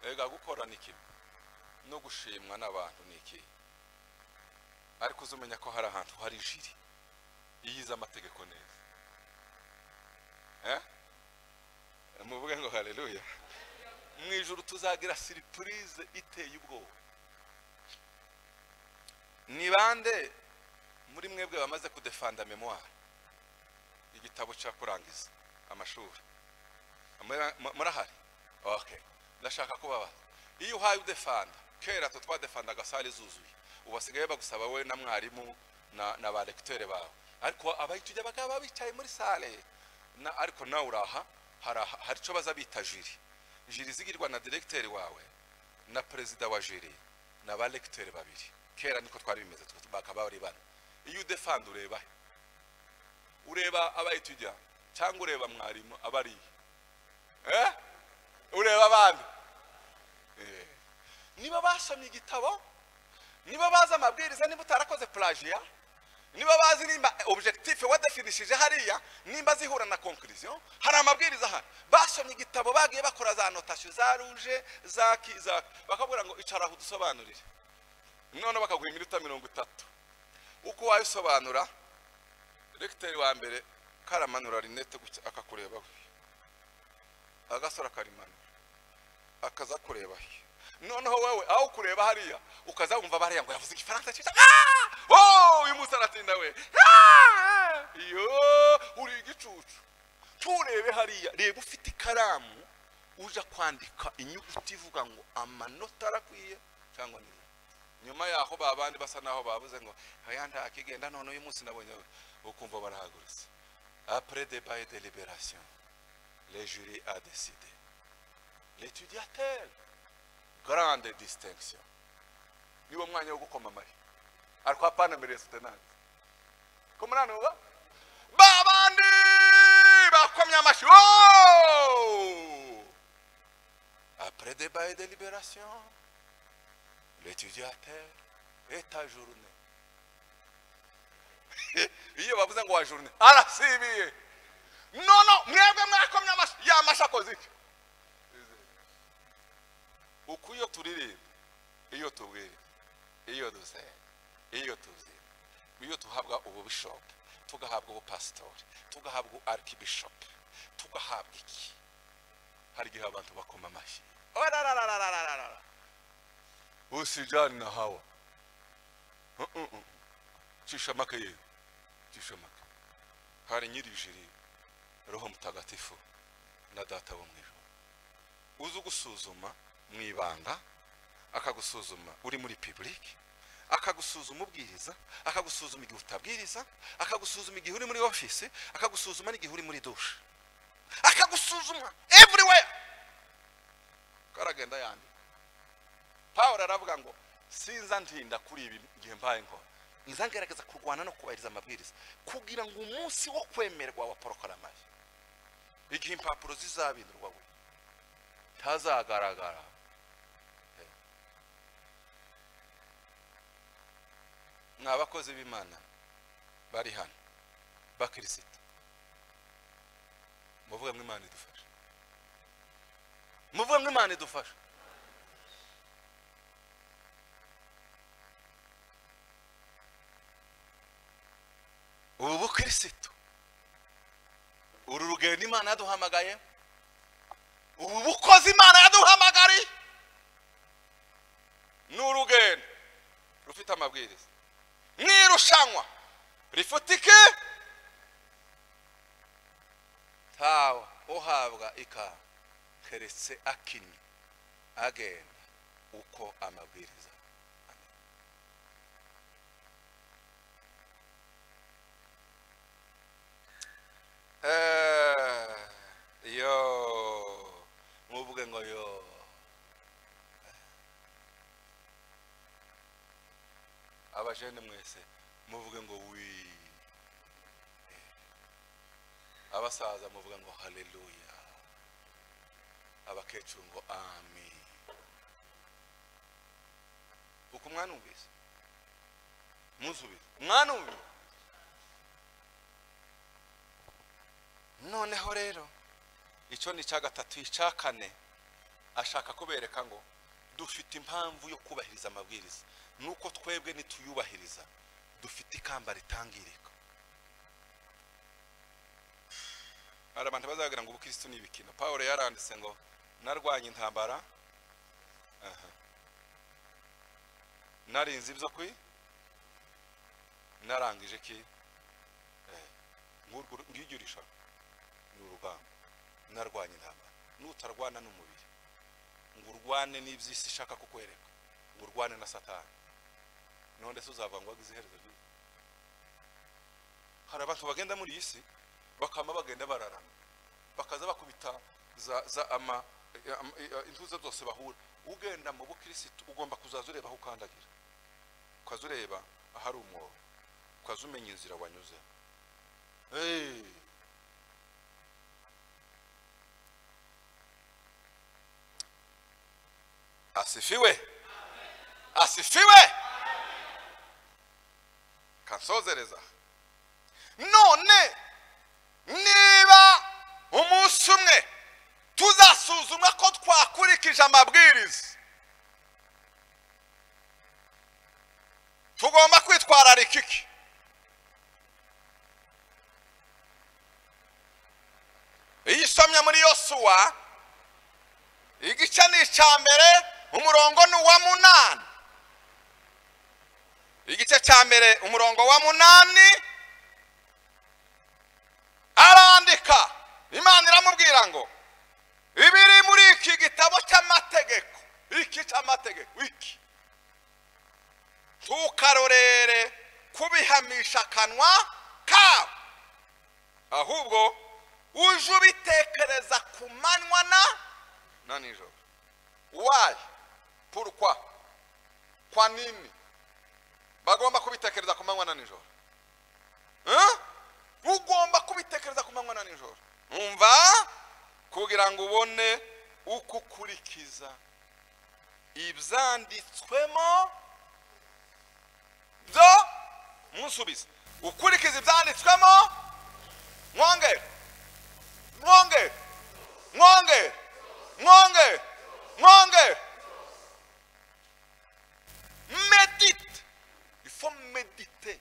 Speaker 1: ega gukora niki no gushimwa n'abantu niki ariko uzumenya ko hari ahantu hari jiri yiza amategeko neza. muvuge ngo haleluya. mu ijuru tuzagira surprise iteye ubwoba. ni bande muri mwebwe bamaze kudefanda memoire igitabo cya kurangiza amashuri murahari? okay ndashaka kubabaza iyo uhaye udefanda kera twadefanda sale zuzuye ubasigaye bagusaba we na mwarimu na ba lecteur bawe ariko abayitujya bakaba bicaye muri sale ariko nawe uraha hari cyo baza bita jiri zigirwa na directeur wawe na president wa jiri na ba lecteur babiri. kera niko twari bimeze bakaba bari bana. iyo udefanda ureba abayitujya cyangwa ureba mwarimu abari ureba abandi niba basomye igitabo niba baza amabwiriza niba utarakoze plagiat niba bazi nimba objectif wadefinishije hariya nimba zihura na conclusion hari amabwiriza hari basomye igitabo bagiye bakora za notation za rouge za bakabura ngo icara aho dusobanurire none bakaguha iminota 30 uko wayisobanura lecteur wa mbere karamanura rinete gutya akakureba agasora karimanura akaza kureba noneho wewe aho kureba hariya ukaza wumva bariya ngo yavuze igifaransa cyiza uyu musaratinda we iyo uri igicucu. Turebe hariya, reba ufite ikaramu uja kwandika inyuguti ivuga ngo amanota arakwiye cyangwa ni nyuma yaho babandi basa naho babuze ngo aya ndakigenda none uyu munsi nabonye ukumva barahagurutse. Après débat et délibération, le jury a décidé. L'étudiateur, grande distinction. Niwo mwanya wo gukoma amashyi. Ariko apana mbere sutenanze. Ko murano ba? Babandi bakomye amashyi. Après débat et délibération, l'étudiateur est ajourné. Iyo bavuze ngo ajourné, arasibiye. No, mwebwe mwakomye amashyi. Ya mashakoze iki? Ukuyo turire, iyo tubwire, iyo dusenga, iyo tuzi, iyo tuhabwa ububishop, tugahabwa ubupastori, tugahabwa archbishop, tugahabwa iki? Hari gihe abantu bakoma amashyi. Usijani na hawa. Cishamake ye. Cishamake. Hari nyirijiri Roho Mutagatifu na Data wo mwijuru. Uzu gusuzuma mwibanga, akagusuzuma uri muri public, akagusuzuma ubwiriza, akagusuzuma igihe utabwiriza, akagusuzuma igihe uri muri office, akagusuzuma n'igihe uri muri douche, akagusuzuma everywhere. Karagenda yandi. Paulo aravuga ngo sinza ntinda kuri ibi gihe mbaye ngo nzangerageza kurwana no kubahiriza amabwiriza kugira ngo umunsi wo kwemerwa wa proclamation igihe impapuro zizabindurwa we tazagaragara. N'abakozi b'Imana bari hano bakristo muvuga ngo Imana idufashe, muvuga ngo Imana idufashe. Ubu kristo uru rugendo Imana yaduhamagaye, ubu bukozi Imana yaduhamagariye n'urugendo rufite amabwiriza, mwirushanwa rifutike tawa uhabwa ika keretse akinyi agenda uko amabwiriza. Yo muvuge ngo yo abajene mwese muvuge ngo wi, abasaza muvuge ngo haleluya, abakecuru ngo amen. Uko mwanumvise musubize mwanumvise. Noneho rero icyo ni cya gatatu. Icya kane ashaka kubereka ngo dufite impamvu yo kubahiriza amabwiriza, nuko twebwe nituyubahiriza dufite ikamba ritangirika. Hari abantu bazagira ngo ubukristo ni ibikino. Paulo yaranditse ngo narwanye intambara, narinze ibyo kwi, narangije ki, ngiyurisha n'urugamba. Narwanye intambara. Nutarwana n'umubiri ngo urwane n'iby'isi ishaka kukwereka, ngo urwane na Satani, none se uzava ngo agize iherezo ryiza. Hari abantu bagenda muri iyi si bakama bagenda bararana, bakaza bakubita intuza zose bahura. Ugenda mu bukristo ugomba kuzaza ureba aho ukandagira, ukaza ureba ahari umwobo, ukaza umenya inzira wanyuze. Asifiwe, asifiwe. Kansozereza. None niba umunsi umwe tuzasuzumwa ko twakurikije amabwiriza, tugomba kwitwararika iki? Iyi somya muri Yosuwa igice ni icya mbere umurongo ni uwa 8. Igice cya mbere umurongo wa 8 arandika. Imana iramubwira ngo ibiri muri iki gitabo cy'amategeko, iki cy'amategeko iki, ntukarorere kubihamisha akanwa kawe, ahubwo uje ubitekereza ku manywa na nijoro. Why? Pourquoi? Kwa nini bagomba kubitekereza ku manywa na nijoro? Ugomba kubitekereza ku manywa na nijoro, umva, kugira ngo ubone uko ukurikiza ibyanditswemo byo. Musubize, ukurikiza ibyanditswemo. Mwongere, mwongere, mwongere, mwongere, mwongere. Médite. Il faut méditer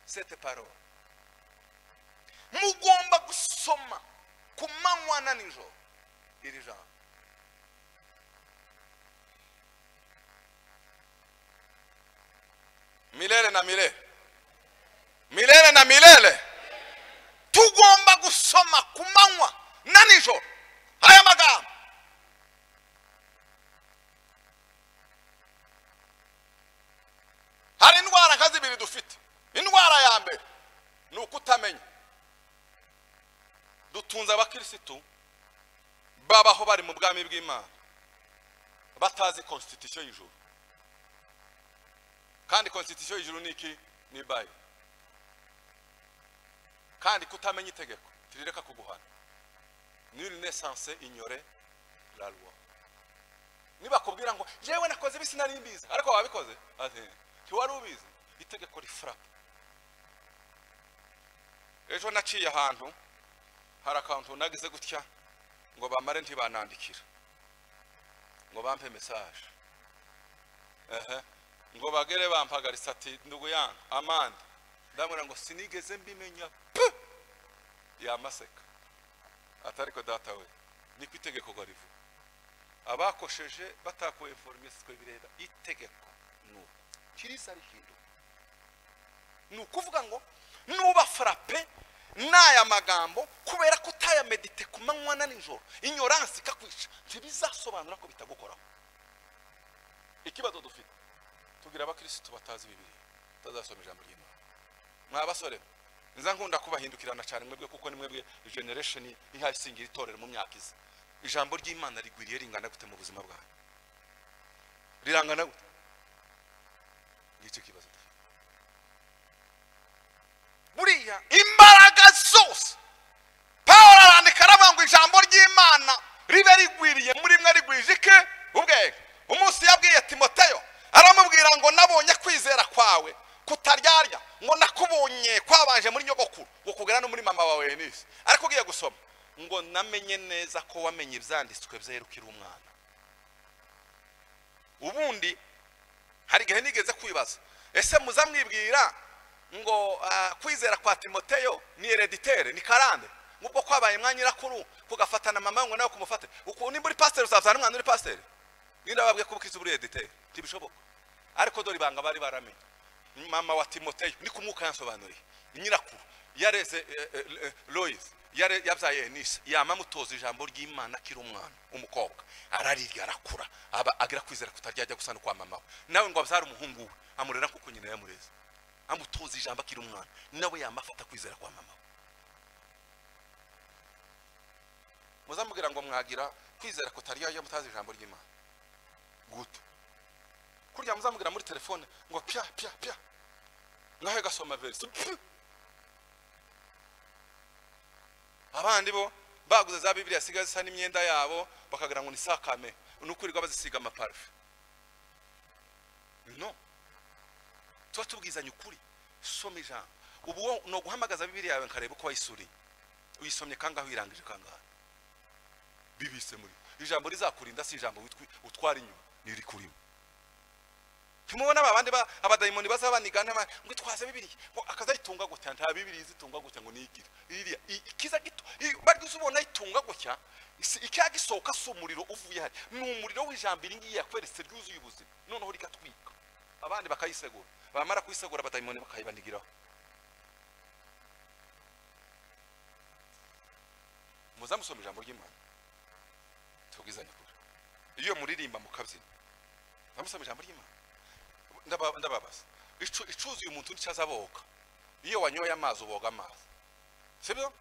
Speaker 1: cette parole. Mugomba gusoma ku manywa na nijoro iri jambo. Milele na milele, milele na milele. Tugomba gusoma ku manywa na nijoro aya magambo. Hari indwara nka zibiri dufite. Indwara ya mbere ni ukutamenya. Dutunze abakirisitu babaho bari mu bwami bw'Imana batazi constitution y'ijuru, kandi constitution y'ijuru ni iki? Ni Bible. Kandi kutamenya itegeko tirireka kuguhana. Nul n'est censé ignorer la loi. Niba kubwira ngo jewe nakoze bisi nari mbizi, ariko wabikoze ati ntiwari ubizi, itegeko rifrapa. Ejo naciye ahantu hari akantu nagize gutya ngo bamare ntibanandikira ngo bampe message, ngo bagere bampagaritse ati ndugu yangu Amanda, ndamura ngo sinigeze mbimenya yamaseka. Atariko data we niko itegeko garivu. Abakosheje batakuye information bireba itegeko nuko kirisa rihindu. Nukuvuga ngo nuba frappe n'aya magambo kubera ko utaya medite ku manywa na nijoro, ignorance ikakwica, ntibizasobanura ko bitagukoraho. Ikibazo dufite, tugira abakristo batazi Bibiliya, tazasoma ijambo ry'Imana. Mwa basore nza nkunda kubahindukirana cyane mwebwe, kuko ni mwebwe generation ihasingira itorero mu myaka izi. Ijambo ry'Imana rigwiriye ringana gute mu buzima bwawe? Rirangana gute? Ngicyo kibazo. Buriya imbaraga zose Paulo arandika aravuga ngo ijambo ry'Imana ribe rigwiriye muri mwe, rigwije ke ubwenge. Umunsi yabwiye Timoteyo aramubwira ngo nabonye kwizera kwawe kutaryarya, ngo nakubonye kwabanje muri nyogokuru, ngo kugera no muri mama wawe Eunice. Ariko ugiye gusoma ngo namenye neza ko wamenye ibyanditswe byerukira umwana. Ubundi hari gihe nigeze kwibaza, ese muzamwibwira ngo kwizera kwa Timoteyo ni hereditaire, ni karande, ngubwo kwabaye mwanyirakuru kugafatana mama ngo nawe kumufate. Uko ni muri pastor uzazana umwana uri pastor, ninda babwiye kubukiriza buri hereditaire tibishoboka. Ariko dori banga bari baramenye. Mama wa Timoteyo ni kumwuka yansobanuriye, nyirakuru yareze Lois yabyaye Eunice, yama mutoza ijambo ry'Imana kiri umwana umukobwa, ararirya arakura aba agira kwizera kutaryajya gusana kwa mama we. Nawe ngo abyara umuhungu we amurera kuko nyina yamureze, amutoza ijambo kiri umwana, nawe yamafata kwizera kwa mama we. Muzamubwira ngo mwagira kwizera kutaryajya mutazi ijambo ry'Imana gute? Kurya muzamubwira muri telefone ngo pya pya pya ngahe gasoma verse. Abandi bo baguze za Bibiliya sigaze isa n'imyenda yabo bakagira ngo ni sakame, nukurirwa bazisiga amaparfe. No, tuba tubwizanye ukuri. Soma ijambo. Ubu no guhamagaza Bibiliya yawe nkareba uko wayisuriye, uyisomye kangaho irangije kangaho, bibise muri ijambo rizakurinda, si ijambo utwara inyuma niri kurimo. Tumubona abandi abadayimoni bazabanigana ngo itwaze Bibiliya ngo akazayitunga gutya, nta Bibiliya izitunga gutya ngo niyigira iriya ikiza gito bari uzubona itunga gutya, icyagisohoka so umuriro uvuye hari, ni umuriro w'ijambo iringiye yakweretse ryuzuye ubuzima, noneho rikatwika abandi bakayisegura, bamara kuyisegura abadayimoni bakayibanigiraho. muzamusoma ijambo ry'Imana tubwizanye kure iyo muririmba mukabyina muzamusoma ijambo ry'Imana ndababaza icuzuye umuntu nticazaboka iyo wanyoye amazi uboga amazi sibyo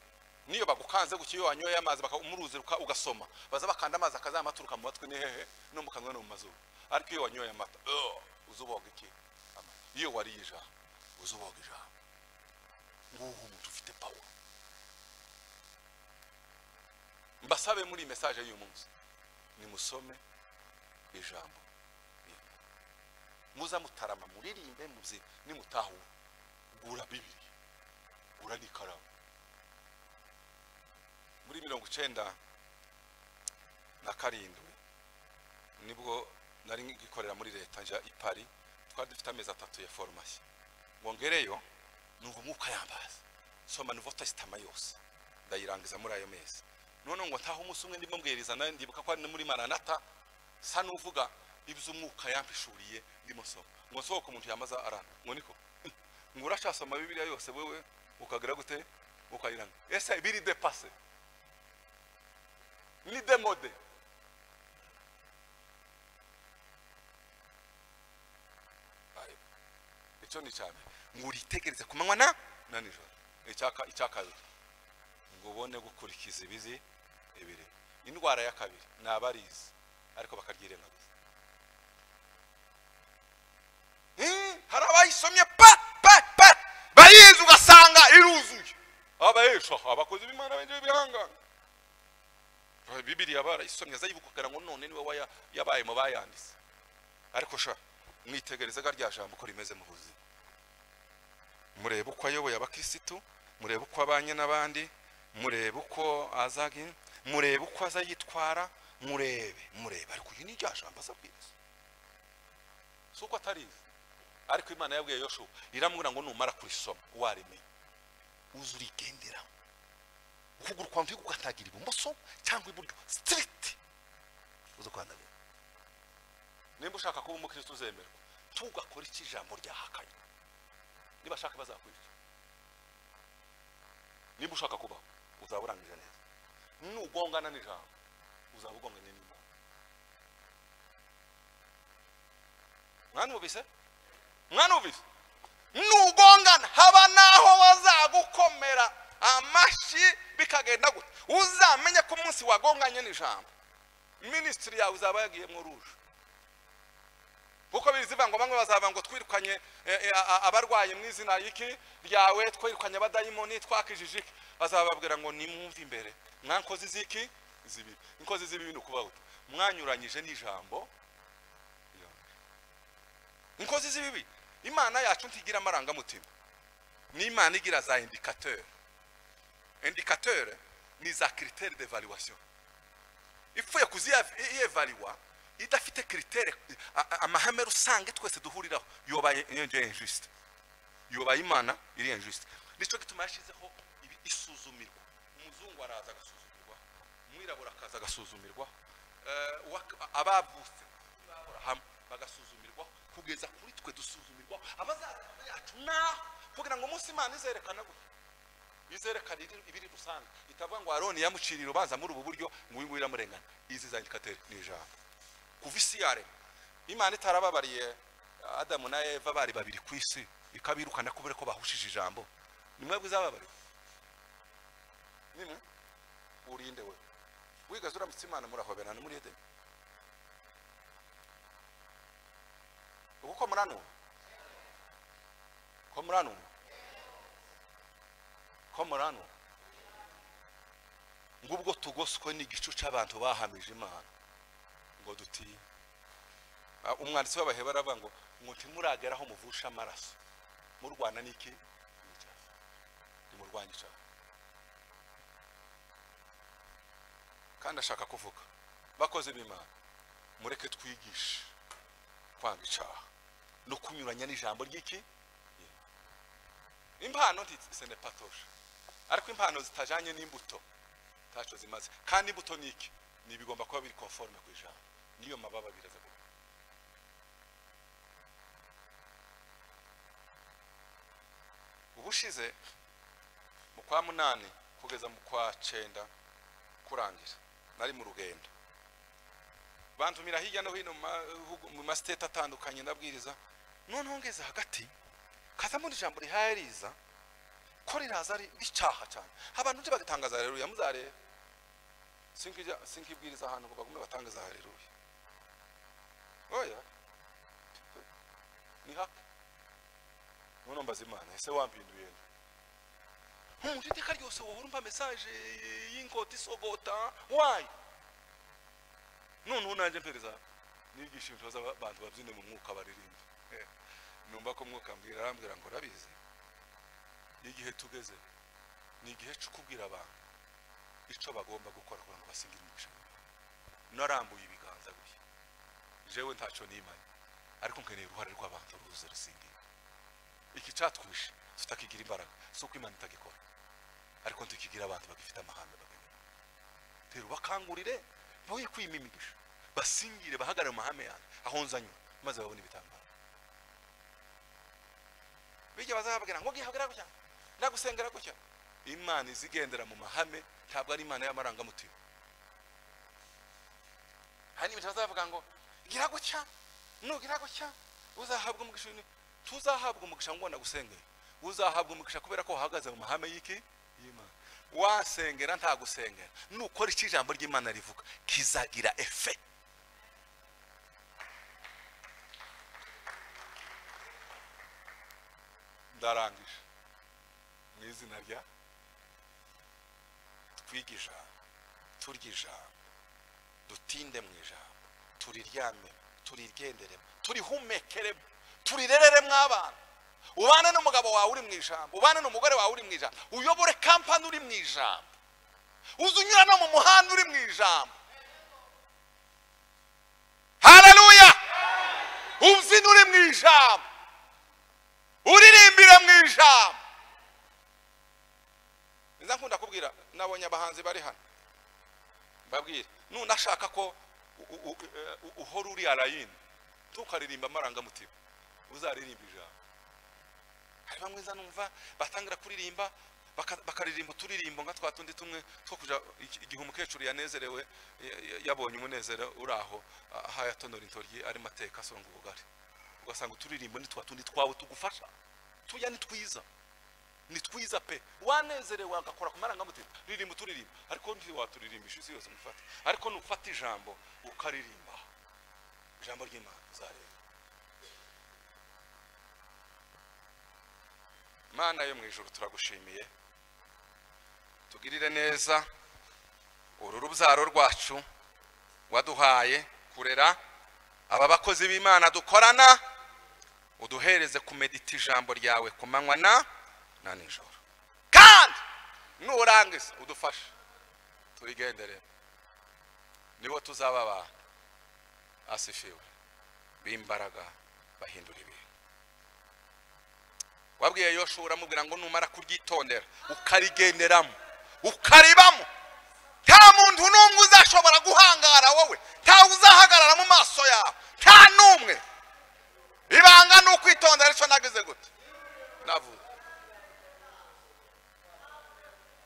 Speaker 1: niyo bagukanze guki iyo wanyoye amazi bakamuruzi ugasoma baza bakanda amazi akazamaturuka mu matwi nehehe no mu kanwa no mu mazuru ariko iyo wanyoye amata uzuboga iki iyo wariye ijambo uzuboga ijambo nguhu umuntu ufite power mbasabe muri message y'uyu munsi nimusome ijambo muza mutarama muririmbe muzi nimutahura gura bibiri gura n'ikaramu muri 1997 nibwo nari ngikorera muri leta nja i Paris twari dufite amezi 3 ya formation ngongereyo numva umwuka yambaza soma Nouveau Testament yose ndayirangiza muri ayo mezi none ngo ntaho umunsi umwe ndimo mbwiriza nayo ndibuka ko ari muri Maranatha sa nuvuga iby'umwuka yampishuriye ndimo soma ngo sohoka umuntu yamaza arana ngo niko ngo urashasoma Bibiliya yose wewe ukagira gute ukayiranga ese biri dépassé ni démodé icyo ni cyane ngo uritegereze kumanywa na nijoro icyakabiri ngo ubone gukurikiza ibizi ibiri indwara ya kabiri nabarize ariko bakagirena gusa hari abayisomye pa bayizi ugasanga iruzuye abahesha abakozi b'Imana benje bihangana Bibiliya barayisomye azayibukugara ngo none niwe yabaye mu bayandise ariko sha mwitegereze garya jambo ko rimeze mu buzima murebe uko ayoboye abakristo murebe uko abanye n'abandi murebe uko azagi murebe uko azayitwara murebe ariko uyu ni jambo asabwiriza suko atarize ariko Imana yabwiye Yoshua iramubwira ngo numara kurisoma warime uzurigendera ukuguru kwa mvuga ukatagira ibumoso cyangwa iburyo strict uzokwandabira nimba ushaka kuba umukristo uzemerwa tugakora iki jambo ryahakanye niba shaka bazakwica nimba ushaka kuba uzaburangije neza nugongana n'ijambo uzabugongana n'Imana mwana ubise nugongana haba naho bazagukomera amashi bikagenda gute uzamenye ko umunsi wagonganye n'ijambo ministry yawe uzaba yagiye mu ruje kuko biziva ngo bamwe bazava ngo twirukanye abarwaye mu izina y'iki ryawe twirukanye abadayimoni twakijije iki bazababwira ngo nimwumve imbere mwankozi ziki zibi inkozi zibi bintu kubaho mwanyuranyije n'ijambo inkozi zibi Imana yacu ntigira amaranga mutima ni Imana igira za indicateur ni za critères d'évaluation ifuye kuziyevaluwa idafite critère amahame rusange twese duhuriraho yobaye injuste yobaye Imana iri injuste nico gituma yashizeho isuzumirwa umuzungu araza agasuzumirwa umwirabura akaza agasuzumirwa abavutse Abraham bagasuzumirwa kugeza kuri twe dusuzumirwa abazaza yacu na kugira ngo umunsi Imana izerekana gute izerekana ibiri rusange itavuga ngo Aroni yamucirira ubanza muri ubu buryo ngo uyu nguyu amurengana izi za indicateurs ni ijambo kuva isi yare Imana itarababariye Adamu na Eva bari babiri ku isi ikabirukana kubera ko bahushije ijambo nimwe bwizababari nimwe urinde we wigaza uramutse Imana murahoberana muri Edeni uko murano ngubwo tugoswe n'igicu cy'abantu bahamije Imana ngo duti umwanditsi w'Abahebura aravuga ngo ntimurageraho muvusha amaraso mu Rwanda niki ni mu Rwanda cyane kandi ashaka kuvuga bakoze b'Imana mureke twigishe kwanga icyaha no kunyuranya n'ijambo ry'iki impano ntitsene patosha ariko impano zitajanye n'imbuto tacho zimaze kandi imbuto niki ni bigomba kuba biri conforme ku ijambo niyo mababa biraza gute ubushize mu kwa 8 kugeza mu kwa 9 kurangira nari mu rugendo bantumira hirya no hino mu mastate atandukanye ndabwiriza noneho ngeze hagati kaza muri jambo rihayiriza ko riraza ari icyaha cyane abantu nje bagatangaza haleluya muzare sinkibwiriza ahantu ngo bagume batangaza haleluya oya ni haka none mbaza Imana ese wampinduye umuntu iteka ryose wowe urumva message y'inkota isogota why none unanje mpereza nigisha ibintu abantu babyine mu mwuka baririmba numva ko mwuka mbwira arambwira ngo rabizi igihe tugeze ni igihe cyo kubwira abantu ico bagomba gukora kugira ngo basingire umugisha narambuye ibiganza guye jewe ntaco nimanye ariko nkeneye uruhare rw'abantu ruze rusingira iki catwishe tutakigira imbaraga suko Imana itagikora ariko ntikigira abantu bagifite amahame bagenda tero bakangurire boye kwimimigisha basingire bahagarare mu mahame yanjye ahonzanywe maze babone ibitambaro bijye bazababwira ngo gihagarara gutya ndagusengera gutya Imana izigendera mu mahame ntabwo ari Imana y'amarangamutima hani bitazavuga ngo gira gutya nugira gutya uzahabwa umugisha tuzahabwa umugisha ngo nagusengeye uzahabwa umugisha kubera ko uhagaze mu mahame y'iki y'Imana wasengera nta gusengera nukora iki ijambo ry'Imana rivuga kizagira effect ndarangije mu izina rya twigisha turgisha dutinde mu ijambo turiryame turigendere turihumekere turirerere mw'abana ubane n'umugabo wawe uri mu ijambo ubane n'umugore wawe uri mu ijambo uyobore kampani uri mu ijambo uzunyura no mu muhanda uri mu ijambo haleluya ubyina uri mu ijambo uririmbire mu ijambo nza nkunda kubwira nabonye abahanzi bari hano mbabwira nunashaka ko uhora uri alayini tukaririmba amarangamutima uzaririmba ijambo hari bamwe za numva batangira kuririmba bakaririmba turirimbo nka twatundi tumwe two kuja igihe umukecuru yanezerewe yabonye umunezero uraho hayatonora intoryi ari mateka asonga ubugari ugasanga turirimbo ni twatundi twawe tugufasha tuya ni twiza pe wanezerewe agakora ku marangamutima ririmba turirimba ariko ndi waturirimbisha isi yose mufata ariko nufata ijambo ukaririmba ijambo ry'Imana uzareba Mana yo mu ijuru turagushimiye tugirire neza uru rubyaro rwacu waduhaye kurera aba bakozi b'Imana dukorana uduhereze kumedita ijambo ryawe kumanywa na nijoro kandi nurangiza udufashe turigendere nibo tuzaba abantu asifiwe b'imbaraga bahindura ibintu wabwiye Yoshua uramubwira ngo numara kuryitondera ukarigenderamo ukaribamo nta muntu n'umwe uzashobora guhangara wowe nta uzahagarara mu maso yawe nta n'umwe ibanga no kwitondera ico nagize gute navuze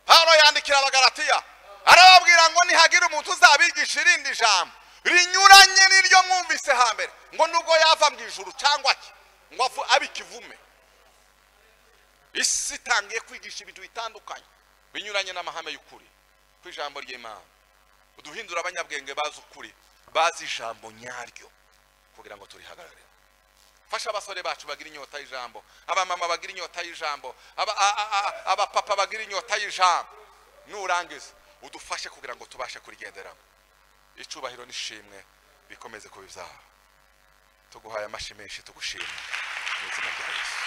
Speaker 1: Paulo yandikira abagalatiya arababwira ngo nihagira umuntu uzabigisha irindi jambo rinyuranye n'iryo mwumvise hambere ngo nubwo yava mu ijuru cyangwa ki ngo abikivume isi itangiye kwigisha ibintu bitandukanye binyuranye n'amahame y'ukuri ku ijambo ry'Imana uduhindura abanyabwenge bazi ukuri bazi ijambo nyaryo kugira ngo turihagarare fasha abasore bacu bagira inyota y'ijambo abamama bagira inyota y'ijambo abapapa bagira inyota y'ijambo nurangiza udufashe kugira ngo tubashe kurigenderamo icubahiro n'ishimwe bikomeze kubizaha tuguhaye amashi menshi tugushimira mu izina rya Yesu.